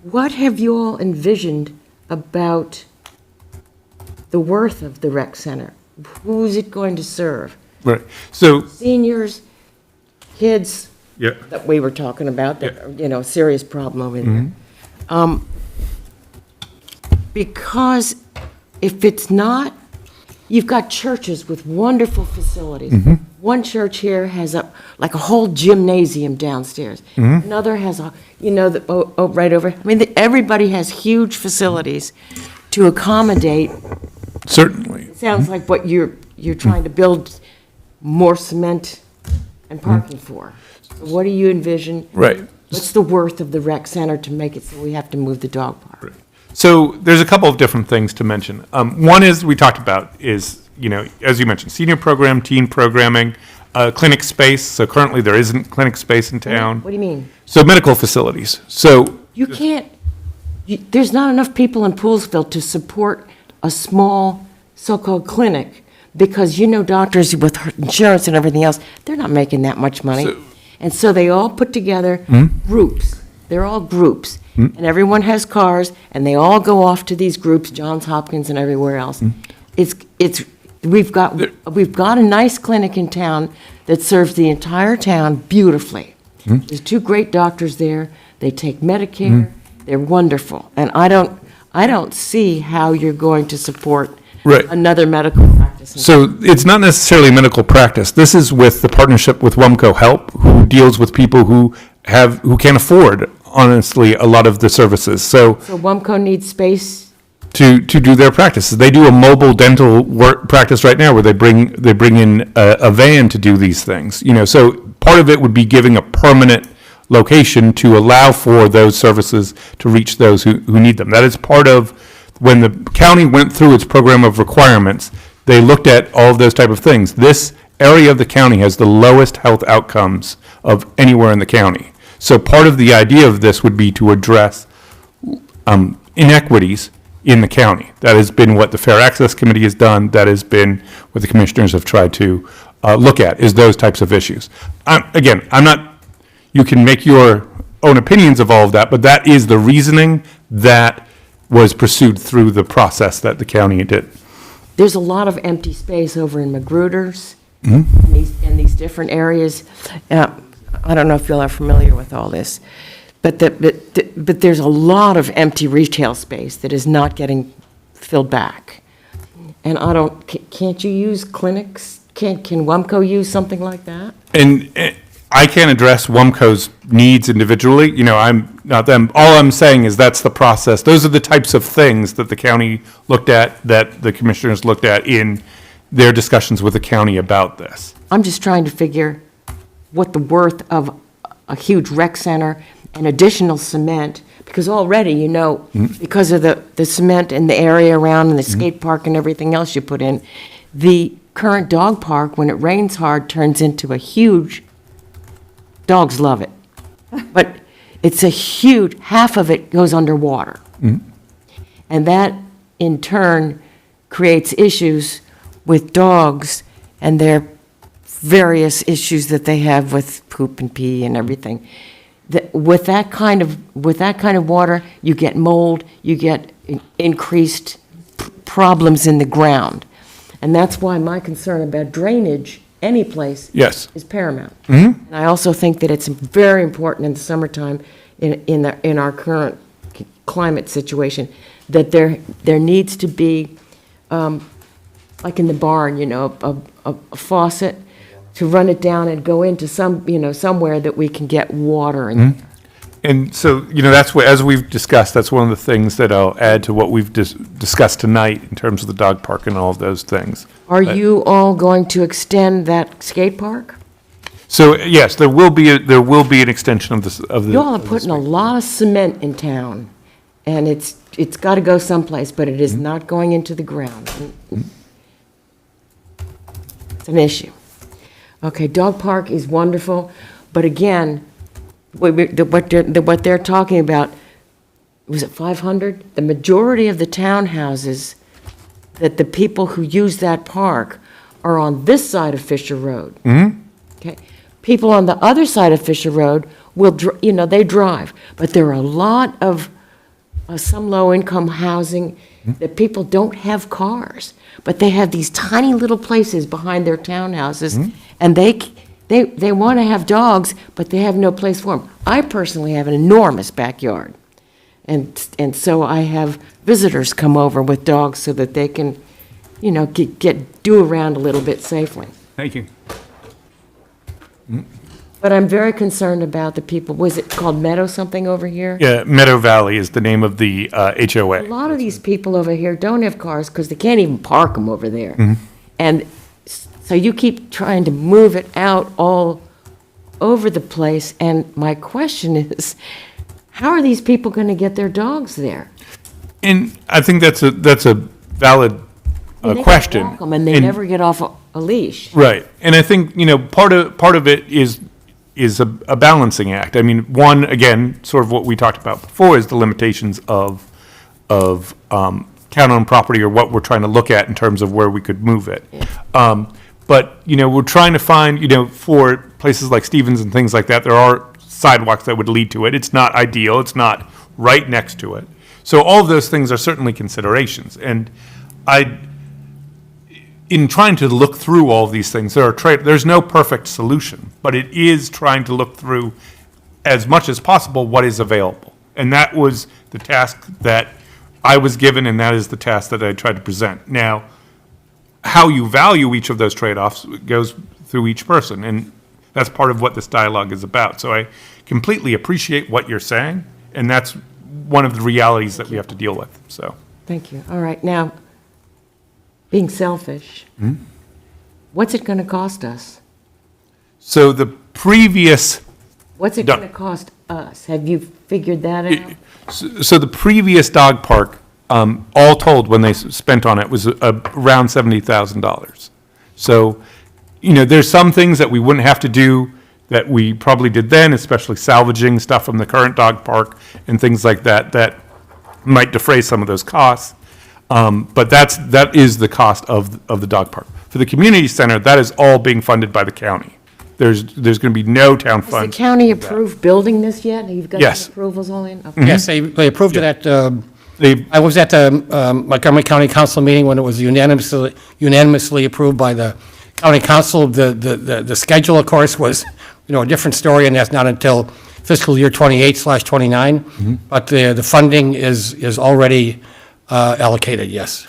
What have you all envisioned about the worth of the rec center? Who is it going to serve? Right. So, Seniors, kids yeah. that we were talking about, that, you know, serious problem over there. Because if it's not, you've got churches with wonderful facilities. One church here has like a whole gymnasium downstairs. Another has right over. I mean, everybody has huge facilities to accommodate. Certainly. It sounds like what you're trying to build more cement and parking for. So what do you envision? Right. What's the worth of the rec center to make it so we have to move the dog park? So there's a couple of different things to mention. One is we talked about is, as you mentioned, senior program, teen programming, clinic space. So currently there isn't clinic space in town. What do you mean? So medical facilities. So You can't, there's not enough people in Poolesville to support a small so-called clinic because doctors with insurance and everything else, they're not making that much money. And so they all put together groups. They're all groups. And everyone has cars, and they all go off to these groups, Johns Hopkins and everywhere else. We've got a nice clinic in town that serves the entire town beautifully. There's 2 great doctors there. They take Medicare. They're wonderful. And I don't see how you're going to support another medical practice. So it's not necessarily medical practice. This is with the partnership with WUMCO Help, who deals with people who can't afford, honestly, a lot of the services. So WUMCO needs space to do their practices. They do a mobile dental work practice right now where they bring in a van to do these things. So part of it would be giving a permanent location to allow for those services to reach those who need them. That is part of when the county went through its program of requirements. They looked at all of those type of things. This area of the county has the lowest health outcomes of anywhere in the county. So part of the idea of this would be to address inequities in the county. That has been what the Fair Access Committee has done. That has been what the commissioners have tried to look at, is those types of issues. You can make your own opinions of all of that, but that is the reasoning that was pursued through the process that the county did. There's a lot of empty space over in Magruder's in these different areas. I don't know if you all are familiar with all this, but there's a lot of empty retail space that is not getting filled back. And can't you use clinics? Can WUMCO use something like that? And I can't address WUMCO's needs individually. I'm not them. All I'm saying is that's the process. Those are the types of things that the county looked at, that the commissioners looked at in their discussions with the county about this. I'm just trying to figure what the worth of a huge rec center and additional cement, because already, because of the cement in the area around and the skate park and everything else you put in, the current dog park, when it rains hard, turns into a huge, dogs love it. But it's a huge, half of it goes underwater. And that, in turn, creates issues with dogs and their various issues that they have with poop and pee and everything. With that kind of water, you get mold, you get increased problems in the ground. And that's why my concern about drainage, any place, is paramount. And I also think that it's very important in the summertime, in our current climate situation, that there needs to be, like in the barn, a faucet to run it down and go into somewhere that we can get water in. And so, that's what, as we've discussed, that's one of the things that I'll add to what we've discussed tonight in terms of the dog park and all of those things. Are you all going to extend that skate park? So, yes, there will be an extension of the. You all are putting a lot of cement in town, and it's got to go someplace, but it is not going into the ground. It's an issue. Okay, dog park is wonderful, but again, what they're talking about, was it 500? The majority of the townhouses that the people who use that park are on this side of Fisher Road. Okay? People on the other side of Fisher Road will, they drive. But there are a lot of some low-income housing that people don't have cars, but they have these tiny little places behind their townhouses, and they want to have dogs, but they have no place for them. I personally have an enormous backyard, and so I have visitors come over with dogs so that they can, do around a little bit safely. Thank you. But I'm very concerned about the people, was it called Meadow something over here? Yeah, Meadow Valley is the name of the HOA. A lot of these people over here don't have cars because they can't even park them over there. And so you keep trying to move it out all over the place, and my question is, how are these people going to get their dogs there? And I think that's a valid And they question. walk 'em and they never get off a leash. Right, and I think, part of it is a balancing act. I mean, one, again, sort of what we talked about before, is the limitations of town-owned property, or what we're trying to look at in terms of where we could move it. But, we're trying to find, for places like Stevens and things like that, there are sidewalks that would lead to it. It's not ideal, it's not right next to it. So all of those things are certainly considerations. And in trying to look through all of these things, there's no perfect solution, but it is trying to look through as much as possible what is available. And that was the task that I was given, and that is the task that I tried to present. Now, how you value each of those trade-offs goes through each person, and that's part of what this dialogue is about. So I completely appreciate what you're saying, and that's one of the realities that we have to deal with, so. Thank you. All right, now, being selfish, what's it going to cost us? So the previous, What's it going to cost us? Have you figured that out? so the previous dog park, all told, when they spent on it, was around $70,000. So, there's some things that we wouldn't have to do that we probably did then, especially salvaging stuff from the current dog park and things like that, that might defray some of those costs. But that is the cost of the dog park. For the community center, that is all being funded by the county. There's going to be no town Has the funds. county approved building this yet? You've got Yes. the approvals all in? Okay. Yes, they approved it at, They, I was at the Montgomery County Council meeting when it was unanimously approved by the county council. The schedule, of course, was, a different story, and that's not until fiscal year 28/29. But the funding is already allocated, yes.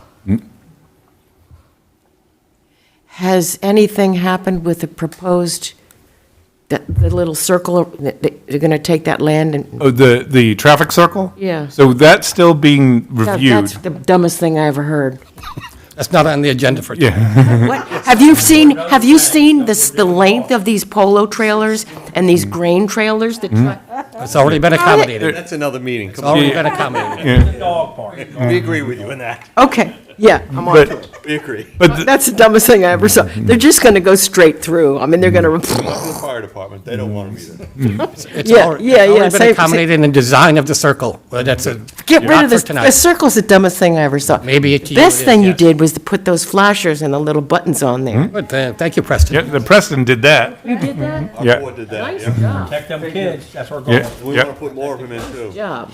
Has anything happened with the proposed, the little circle, they're going to take that land and, oh, the traffic circle? Yeah. So that's still being reviewed. that's the dumbest thing I ever heard. That's not on the agenda for today. What, have you seen the length of these polo trailers and these grain trailers that It's already been accommodated. That's another meeting. It's already been accommodated. Dog park. We agree with you in that. Okay, yeah, I'm on to it. We agree. But That's the dumbest thing I ever saw. They're just going to go straight through. I mean, they're going to, The fire department, they don't want them either. It's Yeah, already yeah, yeah, been same- accommodated in the design of the circle. But that's a, get rid not of for this. tonight. The circle's the dumbest thing I ever saw. Maybe to you Best it is, thing you yes. did was to put those flashers and the little buttons on there. But, thank you, Preston. yeah, the Preston did that. You did that? Our Yeah. board did that, Nice yeah. job. Protect them kids, that's our goal. Yeah, We yeah. want to put more of them in too. Job.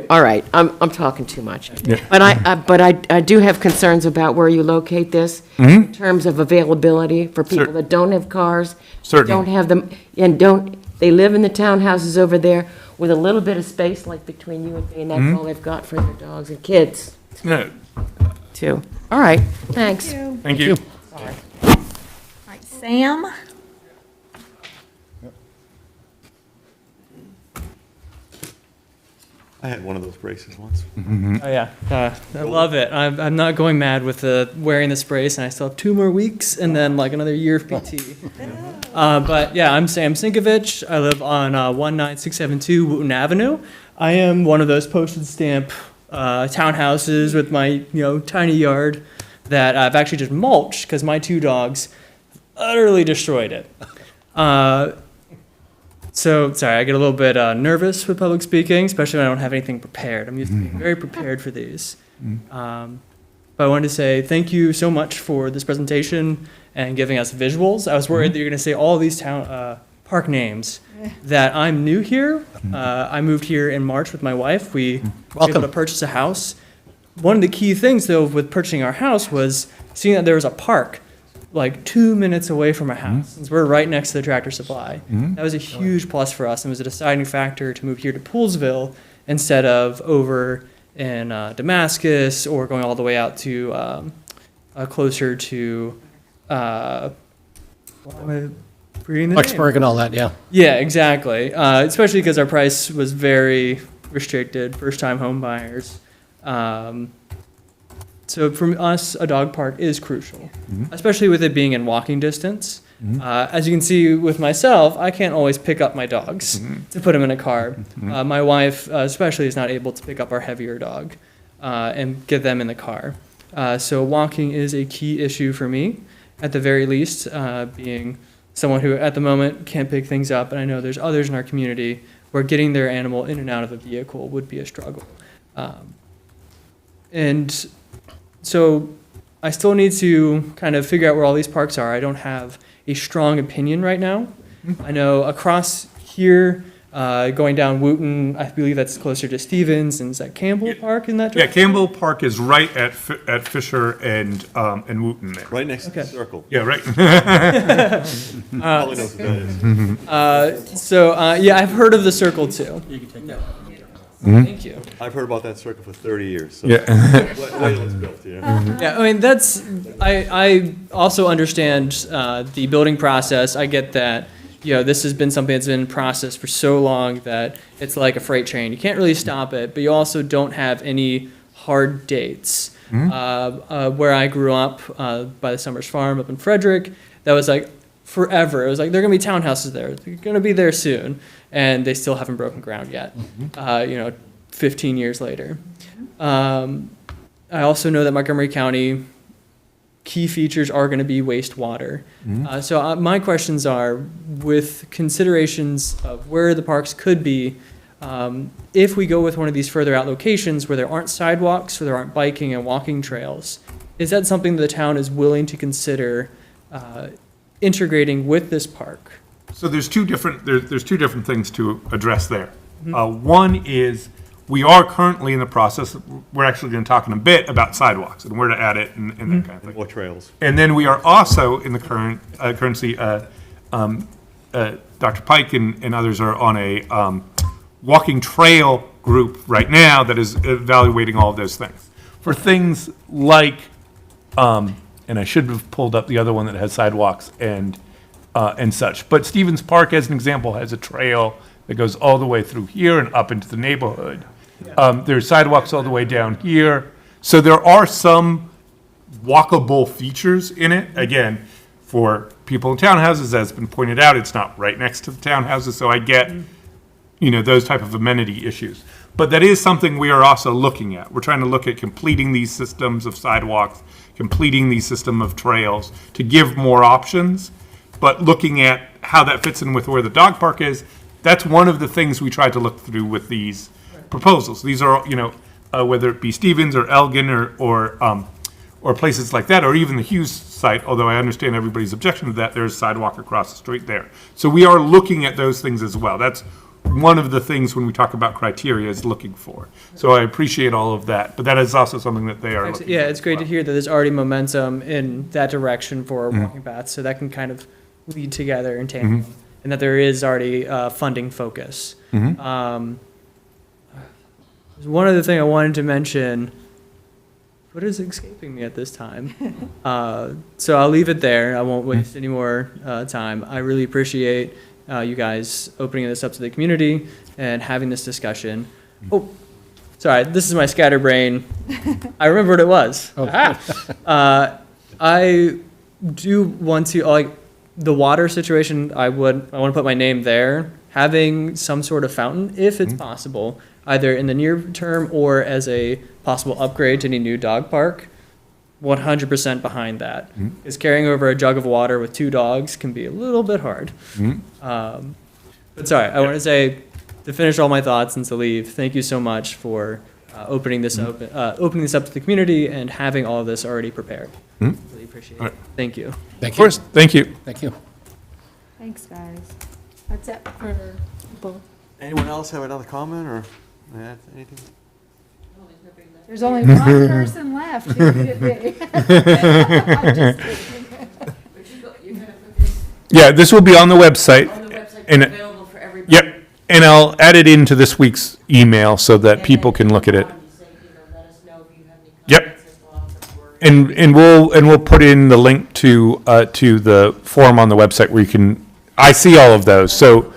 All right, I'm talking too much. Yeah. But I do have concerns about where you locate this in terms of availability for people that don't have cars. Certainly. Don't have them, and they live in the townhouses over there with a little bit of space like between you and me, and that's all they've got for their dogs and kids No, too. All right, thanks. thank you. All right, Sam? I had one of those braces once. Oh yeah, I love it. I'm not going mad with wearing this brace, and I still have 2 more weeks, and then like another year of PT. But yeah, I'm Sam Sinkovich. I live on 19672 Wooten Avenue. I am one of those postage stamp townhouses with my tiny yard that I've actually just mulched because my 2 dogs utterly destroyed it. So, sorry, I get a little bit nervous with public speaking, especially when I don't have anything prepared. I'm used to being very prepared for these. But I wanted to say thank you so much for this presentation and giving us visuals. I was worried that you're going to say all these park names that I'm new here. I moved here in March with my wife. We were able to purchase a house. One of the key things, though, with purchasing our house was seeing that there was a park like 2 minutes away from our house, since we're right next to the Tractor Supply. That was a huge plus for us and was a deciding factor to move here to Poolesville instead of over in Damascus or going all the way out to closer to Lexburg and all that, yeah. Yeah, exactly. Especially because our price was very restricted, first-time home buyers. So for us, a dog park is crucial, especially with it being in walking distance. As you can see with myself, I can't always pick up my dogs to put them in a car. My wife especially is not able to pick up our heavier dog and get them in the car. So walking is a key issue for me, at the very least, being someone who at the moment can't pick things up. And I know there's others in our community where getting their animal in and out of a vehicle would be a struggle. And so I still need to kind of figure out where all these parks are. I don't have a strong opinion right now. I know across here, going down Wooten, I believe that's closer to Stevens, and is that Campbell Park in that Yeah, direction? Campbell Park is right at Fisher and Wooten there. Right next to the circle. Yeah, right. Probably knows what that is. Yeah, I've heard of the circle too. You can take that. Thank you. I've heard about that circle for 30 years, so. Yeah. Wait till it's built, yeah. Yeah, I mean, I also understand the building process. I get that, this has been something that's been in process for so long that it's like a freight train. You can't really stop it, but you also don't have any hard dates. Where I grew up, by the Summers Farm up in Frederick, that was like forever. It was like, there are going to be townhouses there. They're going to be there soon. And they still haven't broken ground yet, 15 years later. I also know that Montgomery County, key features are going to be wastewater. So my questions are, with considerations of where the parks could be, if we go with one of these further out locations where there aren't sidewalks, where there aren't biking and walking trails, is that something the town is willing to consider integrating with this park? So there's two different things to address there. One is we are currently in the process. We're actually going to talk in a bit about sidewalks and where to add it and that kind of thing. Or trails. And then we are also in the currency. Dr. Pike and others are on a walking trail group right now that is evaluating all of those things. For things like, and I should have pulled up the other one that has sidewalks and such. But Stevens Park, as an example, has a trail that goes all the way through here and up into the neighborhood. There's sidewalks all the way down here. So there are some walkable features in it. Again, for people in townhouses, as has been pointed out, it's not right next to the townhouses, so I get, those type of amenity issues. But that is something we are also looking at. We're trying to look at completing these systems of sidewalks, completing these system of trails to give more options. But looking at how that fits in with where the dog park is, that's one of the things we tried to look through with these proposals. These are, whether it be Stevens or Elgin or places like that, or even the Hughes site, although I understand everybody's objection to that, there's a sidewalk across the street there. So we are looking at those things as well. That's one of the things when we talk about criteria is looking for. So I appreciate all of that, but that is also something that they are looking Yeah, for it's as great well. to hear that there's already momentum in that direction for walking paths, so that can kind of lead together in tandem, and that there is already funding focus. There's one other thing I wanted to mention. What is escaping me at this time? So I'll leave it there. I won't waste any more time. I really appreciate you guys opening this up to the community and having this discussion. Oh, sorry, this is my scatterbrain. I remember what it was. I do want to, like, the water situation, I want to put my name there. Having some sort of fountain, if it's possible, either in the near term or as a possible upgrade to any new dog park, 100% behind that. Because carrying over a jug of water with 2 dogs can be a little bit hard. But sorry, I want to say, to finish all my thoughts and to leave, thank you so much for opening this up to the community and having all of this already prepared. Really appreciate it. Thank you. Of course, thank you. Thank you. Thanks, guys. That's it for both. Anyone else have another comment or add anything? There's only one person left. Who could it be? I'm just kidding. Yeah, this will be on the website. On the website, And- available for everybody. Yep, and I'll add it into this week's email so that people can look at it. Let us know if you have any Yep. comments as well. And we'll put in the link to the form on the website where you can, I see all of those, so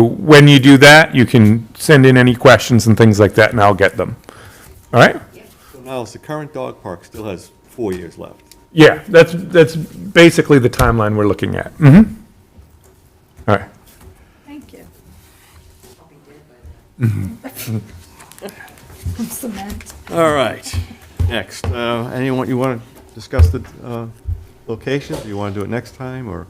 when you do that, you can send in any questions and things like that, and I'll get them. All right? So Niles, the current dog park still has 4 years left. Yeah, that's basically the timeline we're looking at. Mm-hmm. All right. Thank you. I'll be dead by then. Cement. All right. Next, anyone, you want to discuss the locations? Do you want to do it next time, or?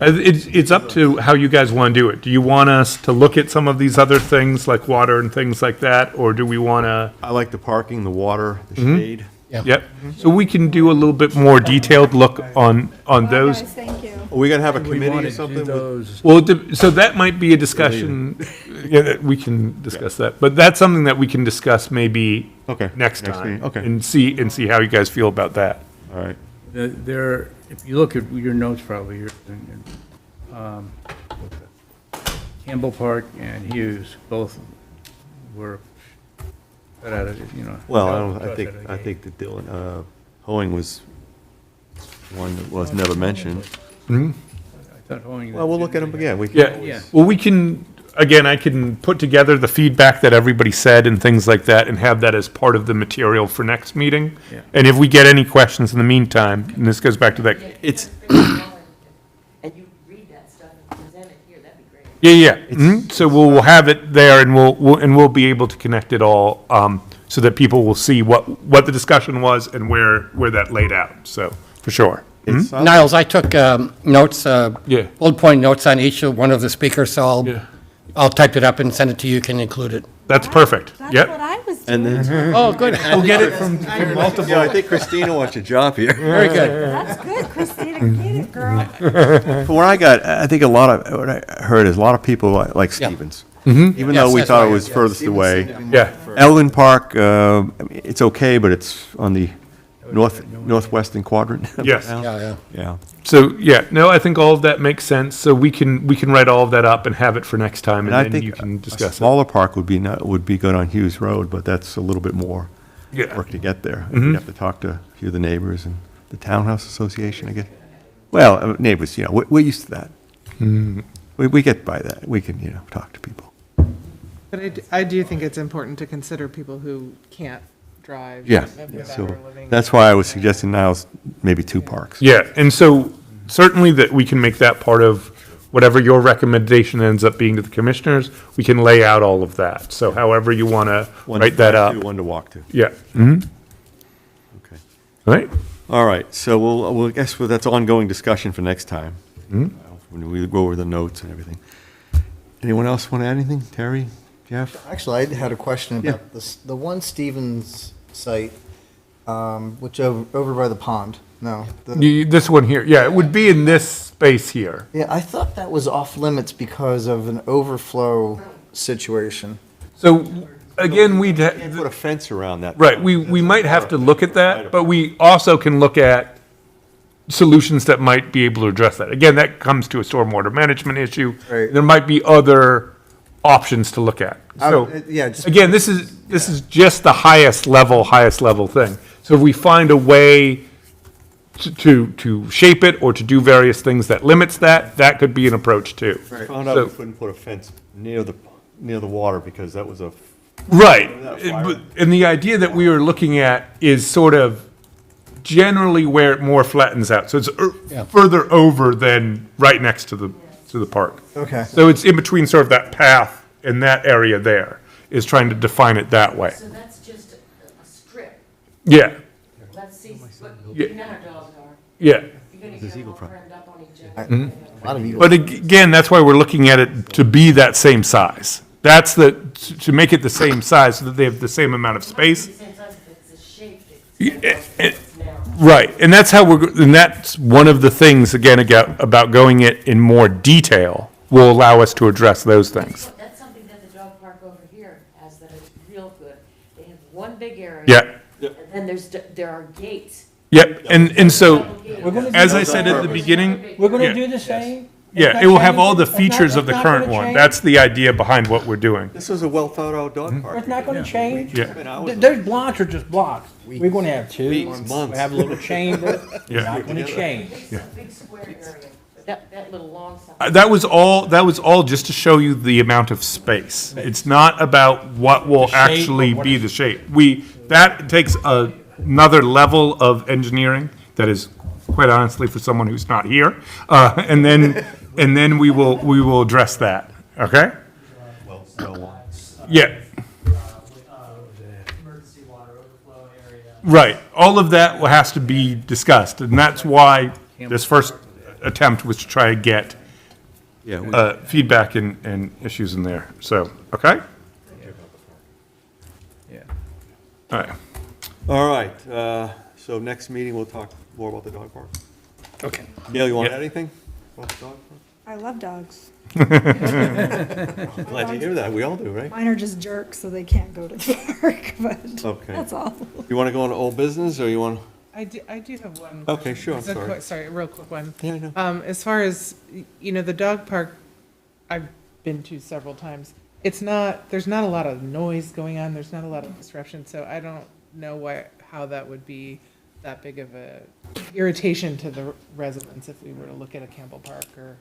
It's up to how you guys want to do it. Do you want us to look at some of these other things like water and things like that, or do we want to? I like the parking, the water, the shade. Yep. So we can do a little bit more detailed look on those. Guys, thank you. Are we going to have a We committee want or to do something? those. Well, so that might be a discussion, yeah, that we can discuss that, but that's something that we can discuss maybe Okay. next Next time. meeting, okay. And see how you guys feel about that. All right. There, if you look at your notes probably, Campbell Park and Hughes both were cut out of it, you know. Well, cut out of the I gate. think that Dylan, Hoeing was one that was never mentioned. I thought Hoeing- Well, we'll look at them again. We can Yeah, always- well, we can, again, I can put together the feedback that everybody said and things like that and have that as part of the material for next meeting. Yeah. And if we get any questions in the meantime, and this goes back to that, It's, And you read that stuff and present it here, that'd be great. yeah. So we'll have it there and we'll be able to connect it all, so that people will see what the discussion was and where that laid out, so, for sure. it's, Niles, I took notes, Yeah. bullet point notes on each of one of the speakers, so Yeah. I'll type it up and send it to you, you can include it. That's perfect, That's yep. what I was and doing. then, Oh, good. We'll get it from multiple. yeah, I think Christina wants your job here. Very good. That's good, Christina, get it, girl. From what I think what I heard is a lot of people like Stevens. Even though Yes, we that's thought right. it was furthest away. Yeah, Elgin Park, I mean, it's okay, but it's on the northwestern quadrant. of Yes. town. Yeah. Yeah. so, yeah, no, I think all of that makes sense, so we can write all of that up and have it for next time, And I and then think you can a discuss it. smaller park would be good on Hughes Road, but that's a little bit more Yeah. work to get there. You'd have to talk to a few of the neighbors and the Townhouse Association, I guess. Well, neighbors, we're used to that. We get by that. We can, talk to people. But I do think it's important to consider people who can't drive. Yeah, without so or living- that's why I was suggesting now maybe 2 parks. Yeah, and so certainly that we can make that part of whatever your recommendation ends up being to the commissioners, we can lay out all of that. So however you want to One write that to up. do, one to walk to. Yeah. Mm-hmm. Okay. All right. All right, so we'll guess that's ongoing discussion for next time. When we go over the notes and everything. Anyone else want to add anything? Terry, Jeff? Actually, I had a question Yeah. about this, the one Stevens site, which over by the pond. No. This one here, yeah, it would be in this space here. Yeah, I thought that was off limits because of an overflow situation. So again, we'd, Can't put a fence around that. right, we might have to look at that, but we also can look at solutions that might be able to address that. Again, that comes to a stormwater management issue. Right. There might be other options to look at. So, Yeah, just. again, this is just the highest level thing. So if we find a way to shape it or to do various things that limits that could be an approach too. We found out we couldn't put a fence near the water because that was a. Right. And the idea that we were looking at is sort of generally where it more flattens out. So it's further over than right next to the park. Okay. So it's in between sort of that path and that area there is trying to define it that way. So that's just a strip. Yeah, Let's see what Yeah. our dogs are. yeah. You're gonna get them all trimmed up on each other. lot of you. But again, that's why we're looking at it to be that same size. That's to make it the same size so that they have the same amount of space. Right, and that's how and that's one of the things, again, about going it in more detail will allow us to address those things. That's something that the dog park over here has that is real good. They have one big area. Yeah. And then there are gates. Yep, and so, We're gonna do as I the said same. at the beginning. We're gonna yeah. do the same. Yeah, it will have all the features of the current one. That's the idea behind what we're doing. This was a well-thought-out dog park. It's not gonna change. Yeah. Those blocks are just blocks. We're gonna have two. Weeks, months. We have a little chamber. Yeah. Not gonna change. It's a big square area. But that little long side. That was all just to show you the amount of space. It's not about what will shape actually or what be is- the shape. That takes another level of engineering that is, quite honestly, for someone who's not here. And then we will address that, okay? Yeah. Emergency water overflow area. Right, all of that has to be discussed, and that's why this first attempt was to try to get feedback and issues in there, so, okay? Yeah. All right, All right, so next meeting, we'll talk more about the dog park. Okay. Gail, you want to Yeah. add anything about the dog I love dogs. park? Glad to hear that, we all do, right? Mine are just jerks, so they can't go to the park, but Okay. that's all. You want to go into old business, or you want? I do have one. Okay, question. sure, I'm It's a sorry. Sorry, a real quick one. Yeah, I know. As far as, the dog park, I've been to several times. There's not a lot of noise going on, there's not a lot of disruption, so I don't know how that would be that big of a irritation to the residents if we were to look at a Campbell Park or.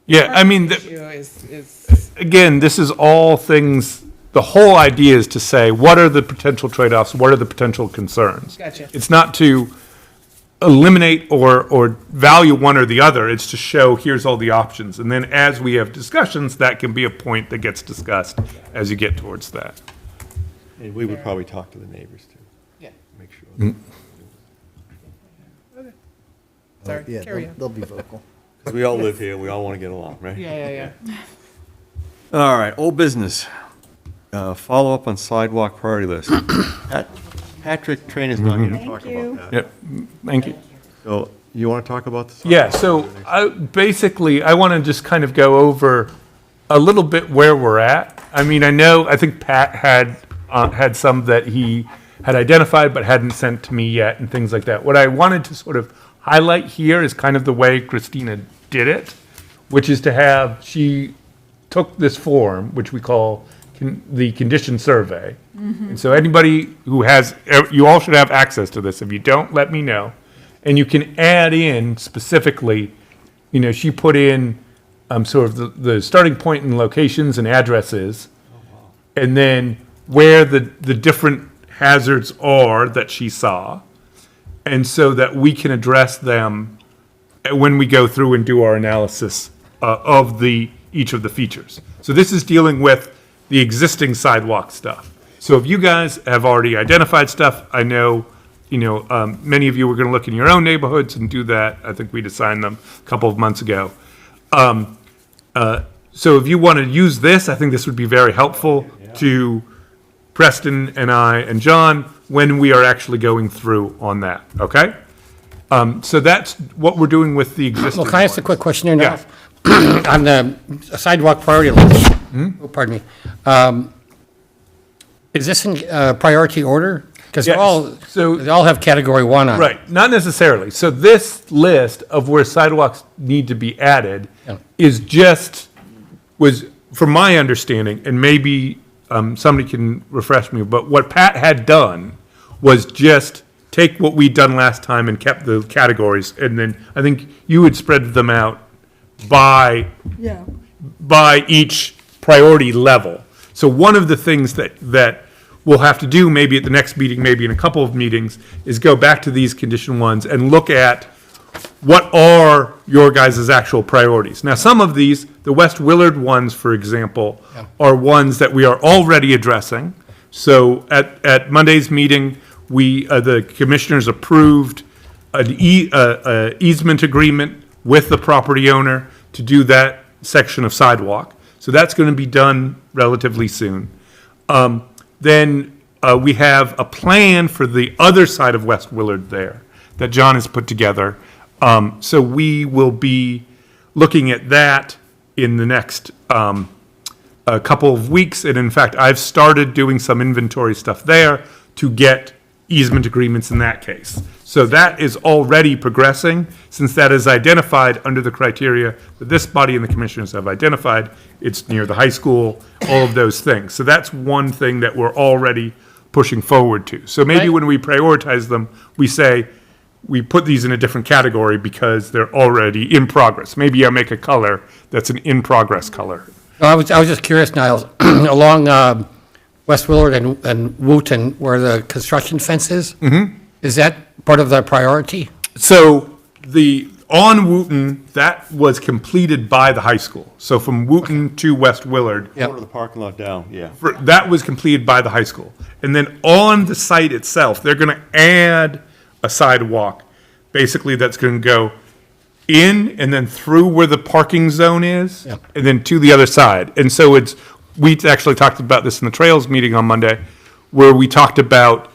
yeah, I mean, Issue is, again, this is all things, the whole idea is to say, what are the potential trade-offs, what are the potential concerns? Gotcha. It's not to eliminate or value one or the other, it's to show, here's all the options. And then as we have discussions, that can be a point that gets discussed as you get towards that. And we would probably talk to the neighbors too, yeah, make sure. sorry, Yeah, carry on. they'll be vocal. Because we all live here, we all want to get along, right? Yeah. All right, old business. Follow up on sidewalk priority list. Patrick Train is not here to Thank talk you. about that. Yep, thank you. So you want to talk about this? Yeah, so I want to just kind of go over a little bit where we're at. I mean, I think Pat had some that he had identified but hadn't sent to me yet and things like that. What I wanted to sort of highlight here is kind of the way Christina did it, which is she took this form, which we call the condition survey. And so anybody who you all should have access to this. If you don't, let me know. And you can add in specifically, she put in sort of the starting point and locations and addresses, and then where the different hazards are that she saw, and so that we can address them when we go through and do our analysis of each of the features. So this is dealing with the existing sidewalk stuff. So if you guys have already identified stuff, I know, many of you were going to look in your own neighborhoods and do that. I think we'd assigned them a couple of months ago. So if you want to use this, I think this would be very helpful to Preston and I and John when we are actually going through on that, okay? So that's what we're doing with the existing. Well, can I ask a quick question here now? Yeah. On the sidewalk priority list, oh, pardon me, is this in priority order? Because Yes. they all have category 1 on it. Right, not necessarily. So this list of where sidewalks need to be added was, from my understanding, and maybe somebody can refresh me, but what Pat had done was just take what we'd done last time and kept the categories, and then I think you had spread them out by each priority level. So one of the things that we'll have to do maybe at the next meeting, maybe in a couple of meetings, is go back to these condition ones and look at what are your guys' actual priorities. Now, some of these, the West Willard ones, for example, are ones that we are already addressing. So at Monday's meeting, the commissioners approved an easement agreement with the property owner to do that section of sidewalk. So that's going to be done relatively soon. Then we have a plan for the other side of West Willard there that John has put together. So we will be looking at that in the next a couple of weeks. And in fact, I've started doing some inventory stuff there to get easement agreements in that case. So that is already progressing, since that is identified under the criteria that this body and the commissioners have identified. It's near the high school, all of those things. So that's one thing that we're already pushing forward to. So maybe when we prioritize them, we say, we put these in a different category because they're already in progress. Maybe I'll make a color that's an in-progress color. No, I was just curious, Niles, along West Willard and Wooten, where the construction fence is, is that part of the priority? So on Wooten, that was completed by the high school. So from Wooten to West Willard, Corner of the parking lot down, yeah. that was completed by the high school. And then on the site itself, they're going to add a sidewalk, basically that's going to go in and then through where the parking zone is, and then to the other side. And so we actually talked about this in the Trails meeting on Monday, where we talked about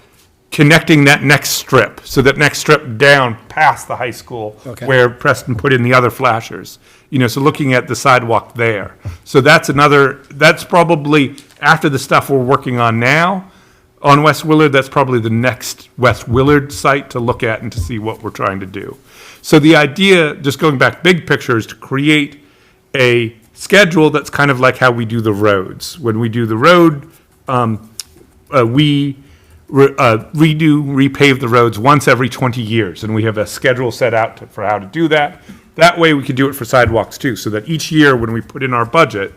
connecting that next strip, so that next strip down past the high school, where Preston put in the other flashers. So looking at the sidewalk there. So that's probably, after the stuff we're working on now, on West Willard, that's probably the next West Willard site to look at and to see what we're trying to do. So the idea, just going back big picture, is to create a schedule that's kind of like how we do the roads. When we do the road, we repave the roads once every 20 years, and we have a schedule set out for how to do that. That way we can do it for sidewalks too, so that each year when we put in our budget,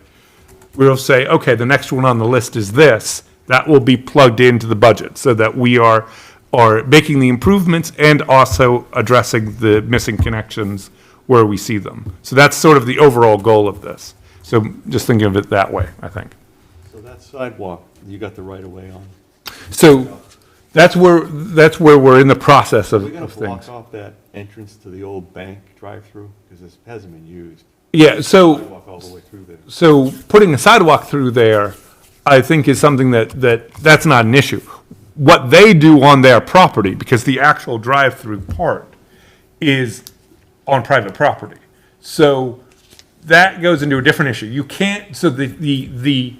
we'll say, okay, the next one on the list is this. That will be plugged into the budget, so that we are making the improvements and also addressing the missing connections where we see them. So that's sort of the overall goal of this. So just thinking of it that way, I think. So that sidewalk, you got the right of way on. So that's where we're in the process of We're gonna things. block off that entrance to the old bank drive-through, because it hasn't been used. Yeah, so, Sidewalk all the way through there. so putting a sidewalk through there, I think is something that's not an issue. What they do on their property, because the actual drive-through part is on private property. So that goes into a different issue. You can't, so the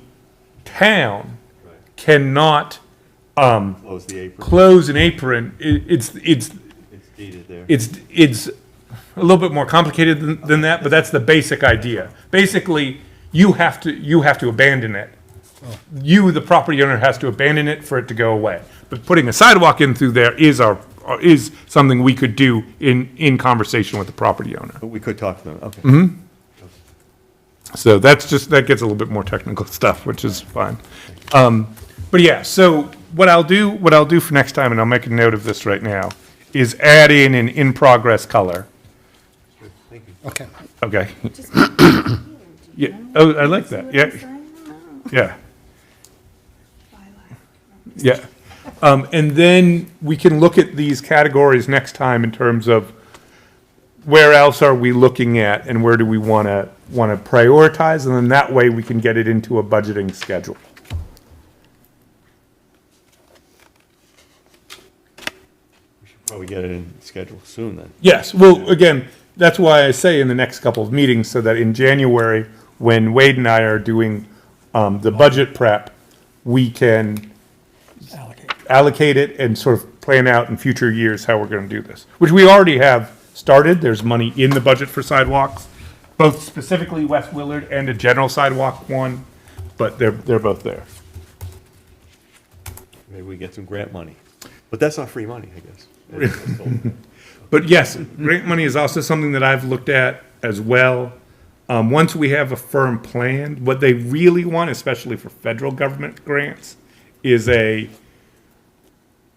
town cannot Close the apron. close an apron. It's It's deeded there. it's a little bit more complicated than that, but that's the basic idea. Basically, you have to abandon it. You, the property owner, has to abandon it for it to go away. But putting a sidewalk in through there is something we could do in conversation with the property owner. But we could talk to them, okay. So that gets a little bit more technical stuff, which is fine. But yeah, so what I'll do for next time, and I'll make a note of this right now, is add in an in-progress color. Thank you. Okay. Okay. Yeah, oh, I like that, yeah. Yeah. Yeah. And then we can look at these categories next time in terms of where else are we looking at and where do we want to prioritize, and then that way we can get it into a budgeting schedule. We should probably get it in schedule soon then. Yes, well, again, that's why I say in the next couple of meetings, so that in January, when Wade and I are doing the budget prep, we can allocate it and sort of plan out in future years how we're going to do this, which we already have started. There's money in the budget for sidewalks, both specifically West Willard and a general sidewalk one, but they're both there. Maybe we get some grant money. But that's not free money, I guess. But yes, grant money is also something that I've looked at as well. Once we have a firm plan, what they really want, especially for federal government grants, is a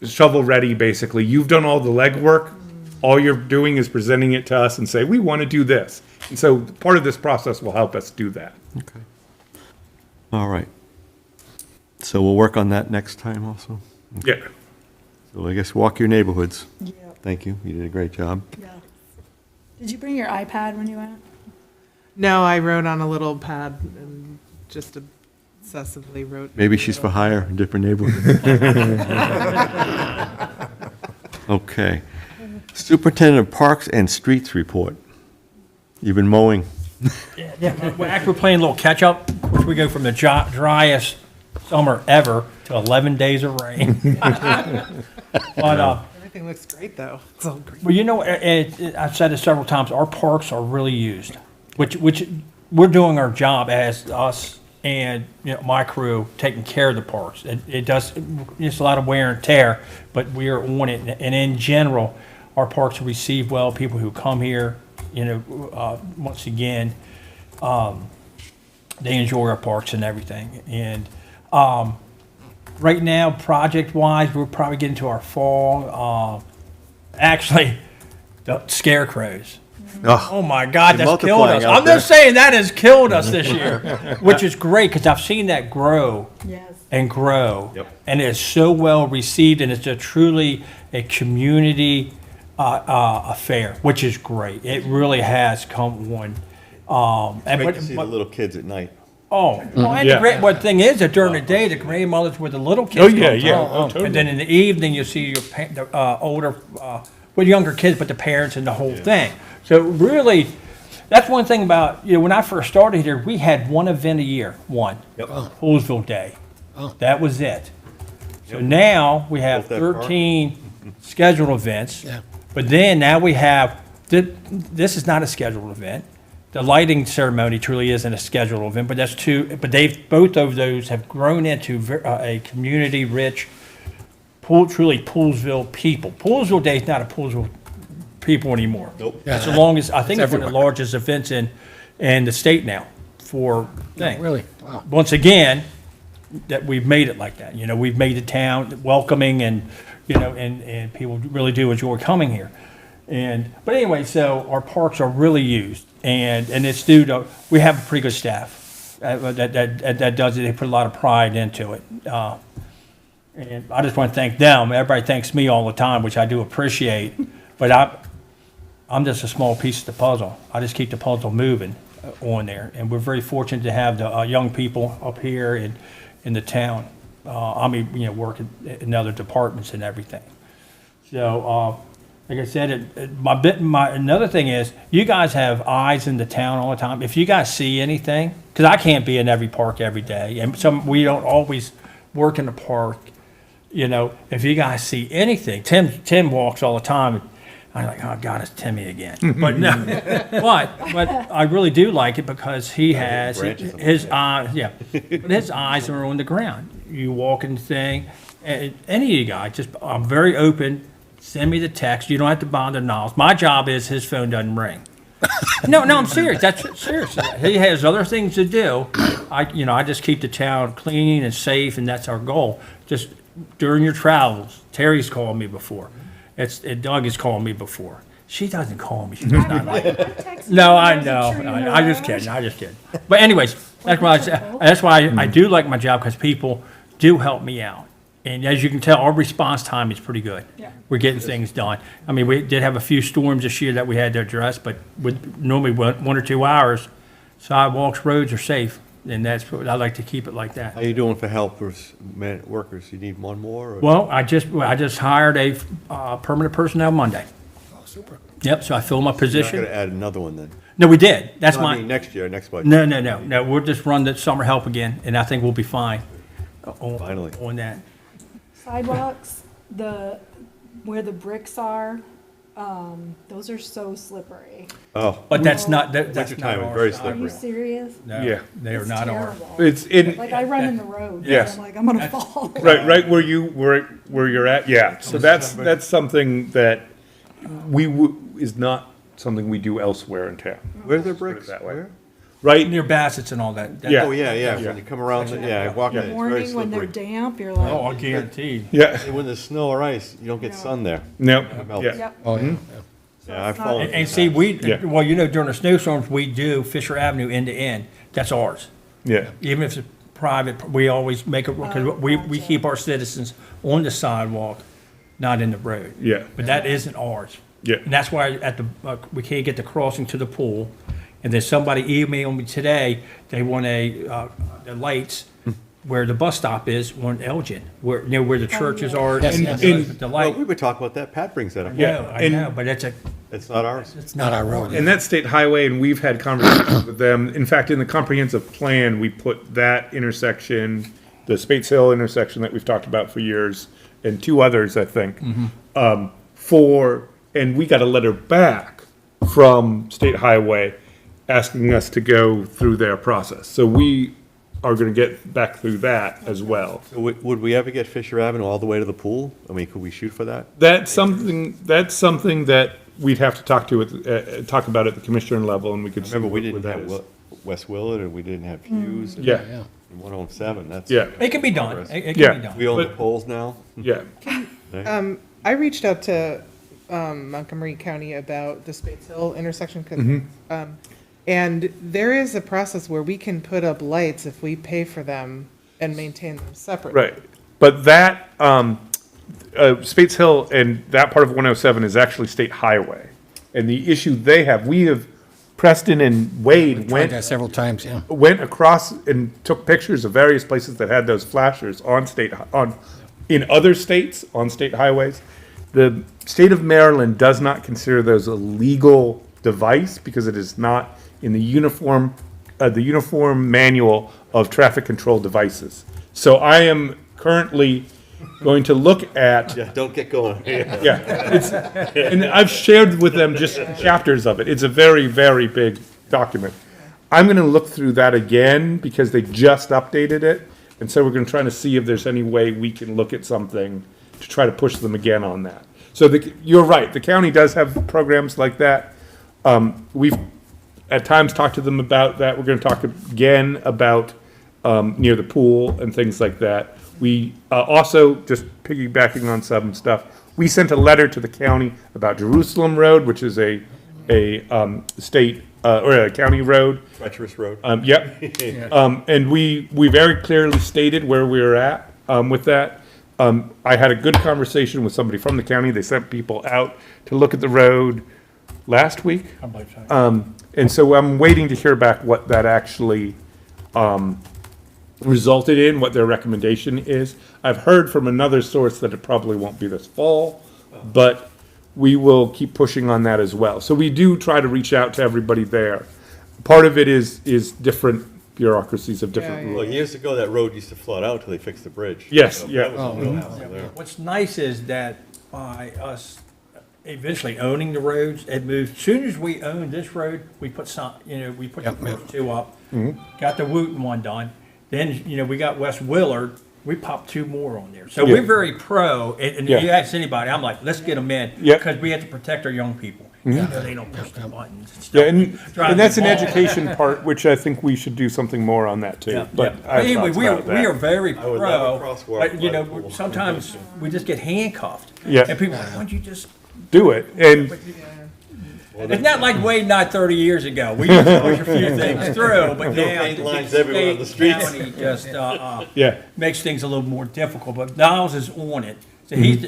shovel ready, basically. You've done all the legwork. All you're doing is presenting it to us and say, we want to do this. And so part of this process will help us do that. Okay. All right. So we'll work on that next time also? Yeah. So I guess walk your neighborhoods. Yeah. Thank you. You did a great job. Did you bring your iPad when you went? No, I wrote on a little pad and just obsessively wrote. Maybe she's for hire in different neighborhoods. Okay. Superintendent of Parks and Streets report. You've been mowing. Yeah, we're actually playing a little catch-up. Of course, we go from the driest summer ever to 11 days of rain. But, Everything looks great, though. It's all green. well, you know, I've said it several times, our parks are really used, which we're doing our job as us and, you know, my crew taking care of the parks. It's a lot of wear and tear, but we are on it. And in general, our parks receive well people who come here, you know, once again, they enjoy our parks and everything. And right now, project-wise, we're probably getting to our fall. Actually, the scarecrows. Oh my God, They're that's killed us. multiplying out I'm just saying that has killed us this year, which is great because I've seen that grow Yes. and grow. Yep. And it's so well received, and it's truly a community affair, which is great. It really has come on. It's great to see the little kids at night. Oh, well, and Yeah. the great one thing is that during the day, the grandmothers with the little kids. Oh, yeah, come yeah. through. Oh, totally. And then in the evening, you see the older, well, younger kids, but the parents and the whole thing. So really, that's one thing about, you know, when I first started here, we had one event a year, Poolesville Day. That was it. So now we have Built that park. 13 scheduled events. But then now we have, this is not a scheduled event. The lighting ceremony truly isn't a scheduled event, but that's both of those have grown into a community-rich, truly Poolesville people. Poolesville Day is not a Poolesville people anymore. Nope. It's the longest, I think it's one of the largest events in the state now for things. Really? Wow. Once again, that we've made it like that. You know, we've made the town welcoming and, you know, and people really do enjoy coming here. But anyway, so our parks are really used, and it's due to, we have a pretty good staff that does it. They put a lot of pride into it. And I just want to thank them. Everybody thanks me all the time, which I do appreciate, but I'm just a small piece of the puzzle. I just keep the puzzle moving on there, and we're very fortunate to have the young people up here in the town. I mean, you know, working in other departments and everything. So, like I said, another thing is, you guys have eyes in the town all the time. If you guys see anything, because I can't be in every park every day, and we don't always work in the park, you know, if you guys see anything, Tim walks all the time, and I'm like, oh God, it's Timmy again. But no, but I really do like it because he has his eyes, but his eyes are on the ground. You walk in the thing, and any of you guys, I'm very open. Send me the text. You don't have to bother Niles. My job is his phone doesn't ring. No, I'm serious. That's serious. He has other things to do. I just keep the town clean and safe, and that's our goal. Just during your travels, Terry's called me before. Doug has called me before. She doesn't call me. She does not like it. No, I know. I'm just kidding. But anyways, that's why I do like my job, because people do help me out. And as you can tell, our response time is pretty good. Yeah. We're getting things done. I mean, we did have a few storms this year that we had to address, but with normally 1 or 2 hours, sidewalks, roads are safe, and that's what I like to keep it like that. How you doing for helpers, workers? You need one more? Or? Well, I just hired a permanent personnel Monday. Oh, super. Yep. So I filled my You're not position. going to add another one then? No, we did. That's No, I my mean, next year, next budget. No. We'll just run the summer help again, and I think we'll be fine. Finally. On that. Sidewalks, where the bricks are, those are so slippery. Oh. But that's not that's not Wintertime is our very side. Are slippery. you serious? No, Yeah. they are It's not our. terrible. It's in, Like, I run in the road, Yes. and I'm like, I'm gonna fall. right where you're at, yeah. So that's something that is not something we do elsewhere in town. Where's the Put it bricks? that way. Where? Right, Near Bassett's and all that. Yeah. Oh, yeah. When you come around, I walk in, it's very Morning when they're slippery. damp, you're Oh, like, guaranteed. yeah, And when there's snow or ice, you don't get sun there. no, It melts. yeah. yep. Oh, yeah. Yeah, I've it's not- fallen. And through see, that. Yeah. well, you know, during the snowstorms, we do Fisher Avenue end to end. That's ours. Yeah, Even if it's private, we always make it, because we keep our citizens on the sidewalk, not in the road. yeah. But that isn't ours. Yeah. And that's why we can't get the crossing to the pool. And then somebody emailed me today, they want the lights where the bus stop is on Elgin, where, where the churches are. Yes, and yes. the Well, light. we were talking about that. Pat brings that up. I know, but It's not ours. it's Not our road. And that's state highway, and we've had conversations with them. In fact, in the comprehensive plan, we put that intersection, the Spates Hill intersection that we've talked about for years, and two others, I think, and we got a letter back from state highway asking us to go through their process. So we are gonna get back through that as well. So would we ever get Fisher Avenue all the way to the pool? I mean, could we shoot for that? That's something that we'd have to talk about at the commissioner level, and we could. Remember, we didn't what that have is. West Willard, and we didn't have Hughes. and- Yeah. and 107, that's. Yeah. It can be done. progress. It Yeah. can be done. We own the But- poles now. Yeah, I reached out to Montgomery County about the Spates Hill intersection, 'cause, and there is a process where we can put up lights if we pay for them and maintain them separately. right. But that, Spates Hill and that part of 107 is actually state highway. And the issue they have, Preston and Wade Tried went that several times, yeah. went across and took pictures of various places that had those flashers in other states on state highways. The state of Maryland does not consider those a legal device because it is not in the uniform manual of traffic control devices. So I am currently going to look at. Yeah, don't get going. Yeah, and I've shared with them just chapters of it. It's a very, very big document. I'm gonna look through that again because they just updated it. And so we're gonna try to see if there's any way we can look at something to try to push them again on that. So you're right, the county does have programs like that. We've at times talked to them about that. We're gonna talk again about, near the pool and things like that. We also, just piggybacking on some stuff, we sent a letter to the county about Jerusalem Road, which is a state, or a county road. Treacherous road. Yep. And we very clearly stated where we were at with that. I had a good conversation with somebody from the county. They sent people out to look at the road last week. And so I'm waiting to hear back what that actually resulted in, what their recommendation is. I've heard from another source that it probably won't be this fall, but we will keep pushing on that as well. So we do try to reach out to everybody there. Part of it is different bureaucracies of different Well, rules. years ago, that road used to flood out till they fixed the bridge. Yes, So yeah. that was a real hassle there. What's nice is that by us eventually owning the roads, it moved, as soon as we owned this road, we put some, we put the first two up, got the Wooten one done. Then, we got West Willard, we popped two more on there. So Yeah. we're very pro, and Yeah. you ask anybody, I'm like, let's get them in. Yeah. Because we have to protect our young people. They don't push the buttons and stuff. Yeah, and that's an Drive the ball. education part, which I think we should do something more on that too. Yeah, But yeah. I have Anyway, thoughts we are, about we that. are very I would pro, never crosswalk but, by the pool. sometimes we just get handcuffed. Yeah. And people are like, why don't you just, Do it, and it's not like way not 30 years ago. We used to push a few things through, but now. paint lines everywhere on the streets. County just, yeah, makes things a little more difficult, but Niles is on it. So he's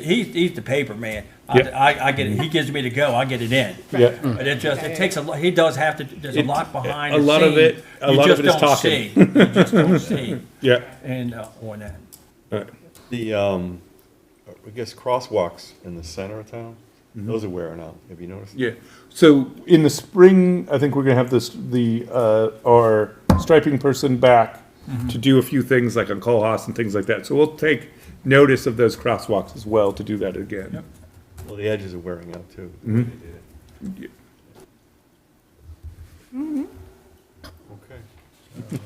the paper man. Yeah. I get it. He gives me the go. I get it in. yeah. But it takes a lot. He does have to. There's a lot behind. a the lot of scene it- a you lot of just it is don't talking. see. You just don't see. Yeah. And on that. Right. The, I guess crosswalks in the center of town, those are wearing out. Have you noticed? Yeah, so in the spring, I think we're gonna have our striping person back to do a few things like on Coalhouse and things like that. So we'll take notice of those crosswalks as well to do that again. Well, the edges are wearing out too. Yeah. Okay.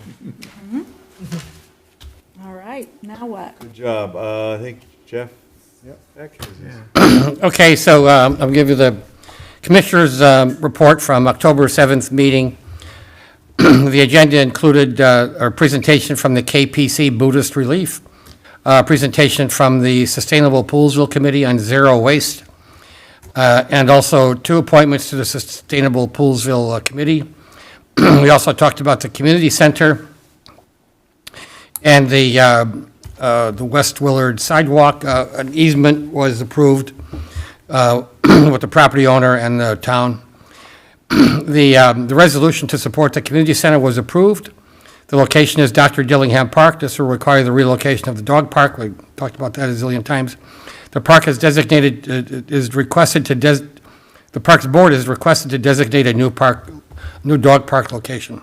All right, now what? Good job. I think Jeff? Yep. Okay, so I'll give you the Commissioners' report from October 7th meeting. The agenda included a presentation from the KPC Buddhist Relief, a presentation from the Sustainable Poolesville Committee on Zero Waste, and also 2 appointments to the Sustainable Poolesville Committee. We also talked about the community center and the West Willard sidewalk. An easement was approved with the property owner and the town. The resolution to support the community center was approved. The location is Dr. Dillingham Park. This will require the relocation of the dog park. We talked about that a zillion times. The park is designated, the Parks Board is requested to designate a new dog park location.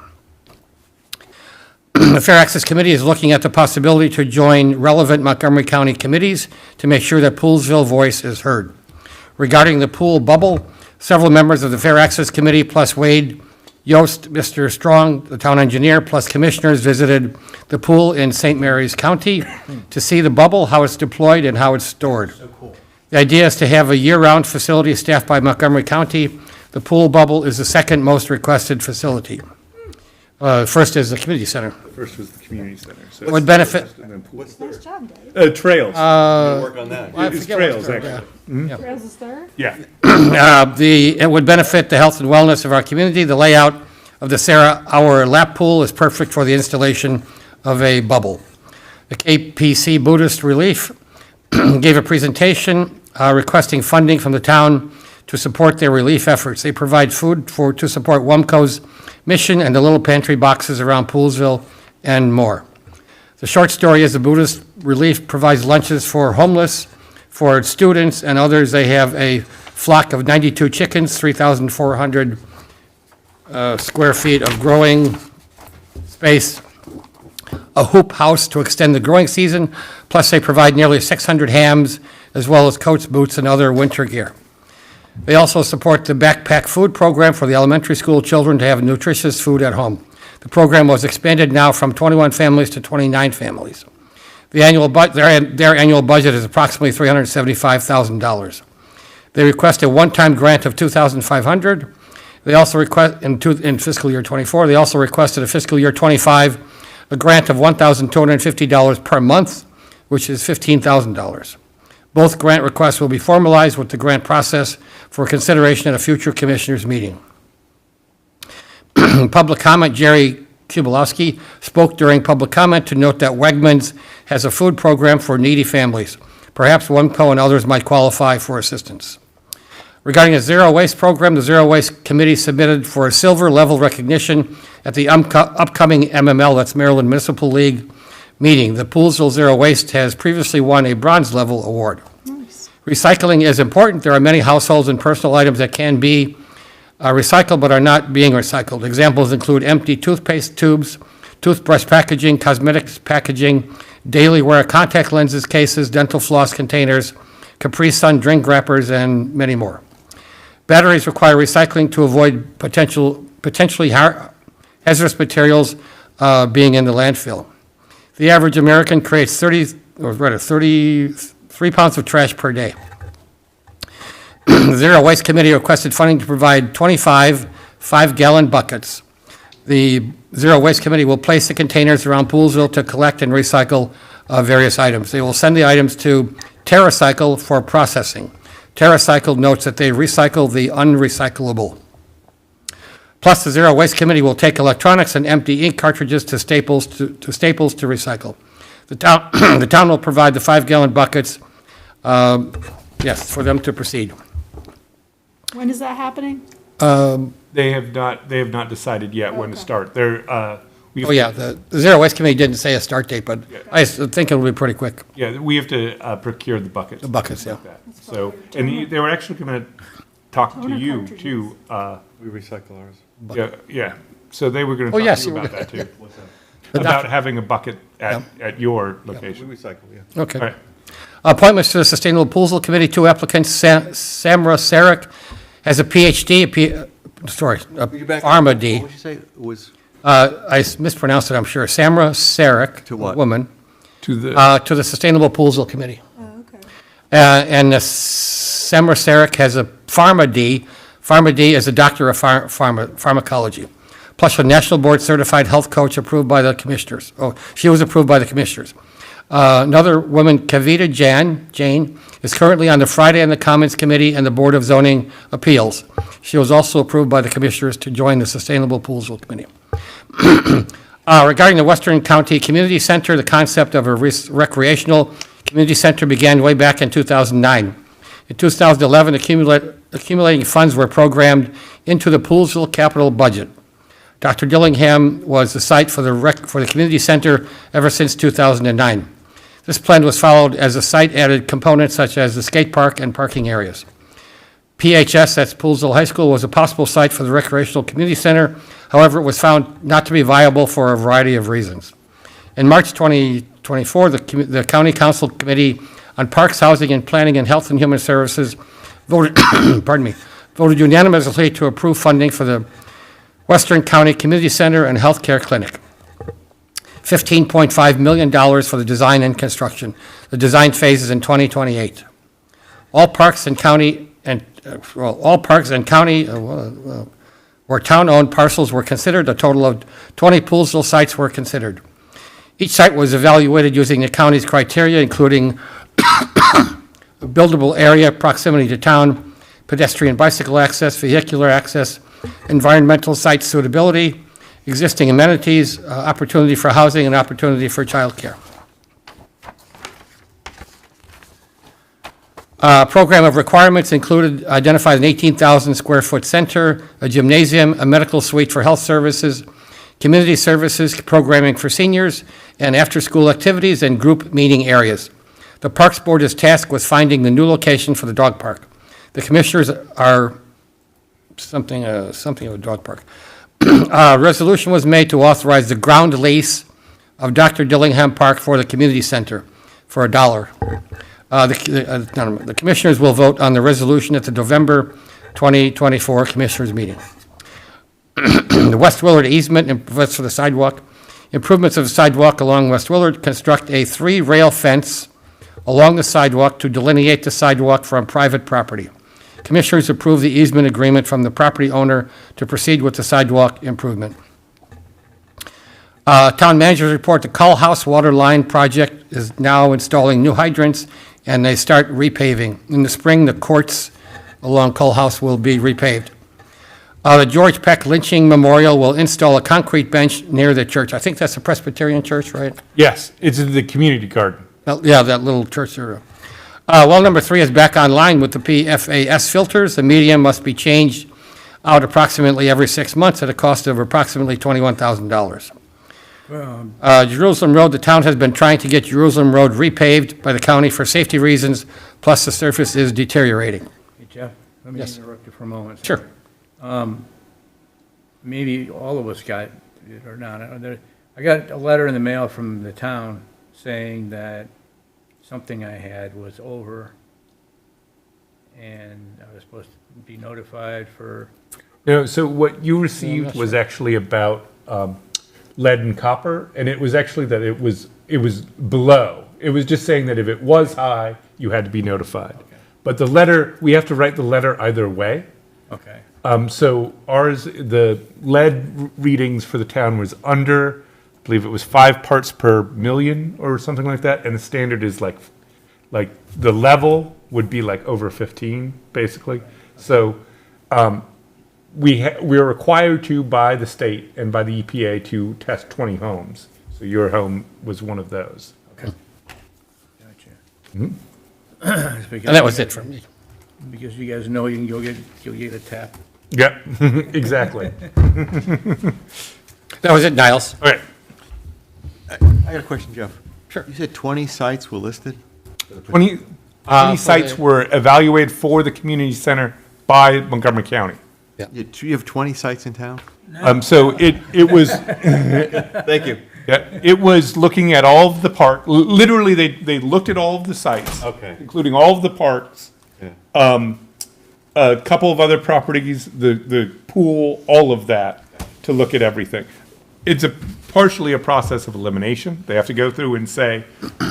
The Fair Access Committee is looking at the possibility to join relevant Montgomery County committees to make sure that Poolesville voice is heard. Regarding the pool bubble, several members of the Fair Access Committee, plus Wade Yost, Mr. Strong, the town engineer, plus commissioners visited the pool in St. Mary's County to see the bubble, how it's deployed, and how it's stored. The idea is to have a year-round facility staffed by Montgomery County. The pool bubble is the second most requested facility. First is the community center. First was the community center. So Would benefit. What's Nice job, Dave. Trails. Work on that. I It's forget trails, what's actually. third, Trails is third? Yeah. It would benefit the health and wellness of our community. The layout of the Sarah Hour lap pool is perfect for the installation of a bubble. The KPC Buddhist Relief gave a presentation requesting funding from the town to support their relief efforts. They provide food to support WUMCO's mission and the little pantry boxes around Poolesville and more. The short story is the Buddhist Relief provides lunches for homeless, for students and others. They have a flock of 92 chickens, 3,400 square feet of growing space, a hoop house to extend the growing season, plus they provide nearly 600 hams, as well as coats, boots, and other winter gear. They also support the backpack food program for the elementary school children to have nutritious food at home. The program was expanded now from 21 families to 29 families. The annual their annual budget is approximately $375,000. They request a one-time grant of $2,500. They also request, in fiscal year '24, they also requested a fiscal year '25, a grant of $1,250 per month, which is $15,000. Both grant requests will be formalized with the grant process for consideration at a future commissioners' meeting. Public comment, Jerry Kubalowski spoke during public comment to note that Wegmans has a food program for needy families. Perhaps WUMCO and others might qualify for assistance. Regarding the Zero Waste program, the Zero Waste Committee submitted for a silver level recognition at the upcoming MML, that's Maryland Municipal League, meeting. The Poolesville Zero Waste has previously won a bronze level award. Nice. Recycling is important. There are many households and personal items that can be recycled but are not being recycled. Examples include empty toothpaste tubes, toothbrush packaging, cosmetics packaging, daily wear contact lenses cases, dental floss containers, Capri Sun drink wrappers, and many more. Batteries require recycling to avoid potentially hazardous materials being in the landfill. The average American creates 33 pounds of trash per day. The Zero Waste Committee requested funding to provide 25 5-gallon buckets. The Zero Waste Committee will place the containers around Poolesville to collect and recycle various items. They will send the items to TerraCycle for processing. TerraCycle notes that they recycle the unrecyclable. Plus, the Zero Waste Committee will take electronics and empty ink cartridges to Staples to recycle. The town will provide the 5-gallon buckets, for them to proceed. When is that happening? They have not decided yet when to start. The Zero Waste Committee didn't say a start date, but I think it'll be pretty quick. Yeah, we have to procure the buckets. The buckets, yeah. like that. So, and they were actually going to talk to you too. We recycle ours. Yeah. So they were going to Oh, talk yes, to you you about were- that too. The About doc- having a bucket at your We location. recycle, yeah. Okay. All right. Appointments to the Sustainable Poolesville Committee, 2 applicants. Samra Sarek has a PhD, Will you back up? Pharma D. What did you say? It was, I mispronounced it, I'm sure. Samra Sarek, To what? woman, To the to the Sustainable Poolesville Committee. Oh, okay. And Samra Sarek has a Pharma D. Pharma D is a doctor of pharmacology, plus a National Board Certified Health Coach approved by the commissioners. Oh, she was approved by the commissioners. Another woman, Kavita Jane, is currently on the Friday and the Commons Committee and the Board of Zoning Appeals. She was also approved by the commissioners to join the Sustainable Poolesville Committee. Regarding the Western County Community Center, the concept of a recreational community center began way back in 2009. In 2011, accumulating funds were programmed into the Poolesville capital budget. Dr. Dillingham was the site for the community center ever since 2009. This plan was followed as the site added components such as the skate park and parking areas. PHS, that's Poolesville High School, was a possible site for the recreational community center. However, it was found not to be viable for a variety of reasons. In March 2024, the County Council Committee on Parks, Housing, and Planning and Health and Human Services voted, voted unanimously to approve funding for the Western County Community Center and Healthcare Clinic. $15.5 million for the design and construction. The design phase is in 2028. All parks and county where town-owned parcels were considered. A total of 20 Poolesville sites were considered. Each site was evaluated using the county's criteria, including buildable area, proximity to town, pedestrian bicycle access, vehicular access, environmental site suitability, existing amenities, opportunity for housing, and opportunity for childcare. Program of requirements included identified an 18,000 square foot center, a gymnasium, a medical suite for health services, community services, programming for seniors, and after-school activities and group meeting areas. The Parks Board is tasked with finding the new location for the dog park. The commissioners are something of a dog park. Resolution was made to authorize the ground lease of Dr. Dillingham Park for the community center for $1. The commissioners will vote on the resolution at the November 2024 commissioners meeting. The West Willard easement improvements for the sidewalk. Improvements of the sidewalk along West Willard. Construct a 3-rail fence along the sidewalk to delineate the sidewalk from private property. Commissioners approve the easement agreement from the property owner to proceed with the sidewalk improvement. Town manager's report, the Cull House water line project is now installing new hydrants, and they start repaving. In the spring, the courts along Cull House will be repaved. The George Peck Lynching Memorial will install a concrete bench near the church. I think that's the Presbyterian church, right? Yes, it's in the community garden. Yeah, that little church area. Well number 3 is back online with the PFAS filters. The medium must be changed out approximately every 6 months at a cost of approximately $21,000. Jerusalem Road, the town has been trying to get Jerusalem Road repaved by the county for safety reasons, plus the surface is deteriorating. Hey, Jeff, let me Yes. interrupt you for a moment. Sure. Maybe all of us got it or not. I got a letter in the mail from the town saying that something I had was over, and I was supposed to be notified for... No, so what you received was actually about lead and copper, and it was actually that it was below. It was just saying that if it was high, you had to be notified. Okay. But the letter, we have to write the letter either way. Okay. So ours, the lead readings for the town was under, I believe it was 5 parts per million or something like that, and the standard is like the level would be like over 15, basically. So we are required to, by the state and by the EPA, to test 20 homes. So your home was one of those. Okay. Gotcha. Mm-hmm. And that was it for me. Because you guys know you can go get a tap. Yep, exactly. That was it, Niles. All right. I got a question, Jeff. Sure. You said 20 sites were listed? 20 sites were evaluated for the community center by Montgomery County. You have 20 sites in town? So it was. Thank you. Yeah, it was looking at all of the park. Literally, they looked at all of the sites, Okay. including all of the parks. Yeah. A couple of other properties, the pool, all of that, to look at everything. It's partially a process of elimination. They have to go through and say,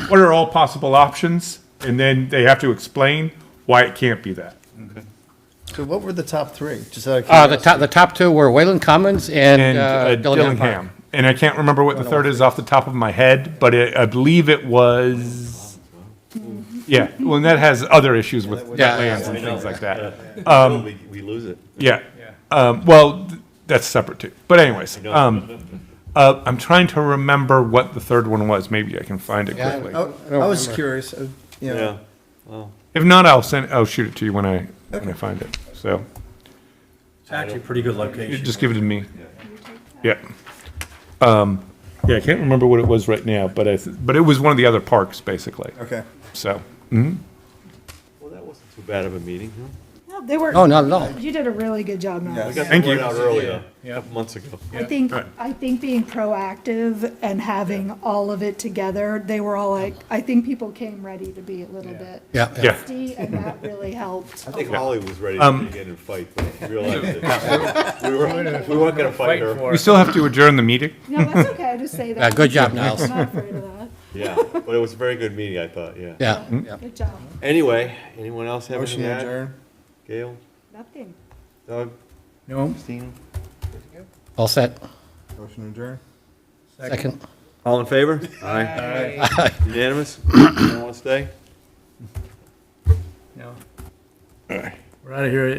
what are all possible options? And then they have to explain why it can't be that. Okay. So what were the top 3? Just out of curiosity. The top 2 were Wayland Commons and Dillingham Park. Dillingham. And I can't remember what the third is off the top of my head, but I believe it was, yeah, well, and that has other issues with wetlands and things like that. We lose it. Yeah. Well, that's separate too. But anyways, I'm trying to remember what the third one was. Maybe I can find it quickly. I was curious. You know, If not, I'll shoot it to you when I find it, so. It's actually a pretty good location. Just give it to me. Yeah. Yeah, I can't remember what it was right now, but but it was one of the other parks, basically, Okay. so. Well, that wasn't too bad of a meeting, huh? No, they were. No, not at all. You did a really good job, Niles. We got the Thank you. word out earlier, a couple months ago. I think being proactive and having all of it together, they were all like, I think people came ready to be a little bit Yeah. Yeah. testy, and that really helped. I think Holly was ready to get in and fight, but we realized that we weren't gonna fight her. We still have to adjourn the meeting? No, that's okay, I just say that. Good job, Niles. I'm not afraid of that. Yeah, but it was a very good meeting, I thought, yeah. Yeah, yeah. Good job. Anyway, anyone else have Motion anything to to add? adjourn. Gail, Nothing. Doug, No, Christina? All set. Motion to adjourn. Second. All in favor? Aye. Unanimous? Anyone want to stay? no. We're out of here at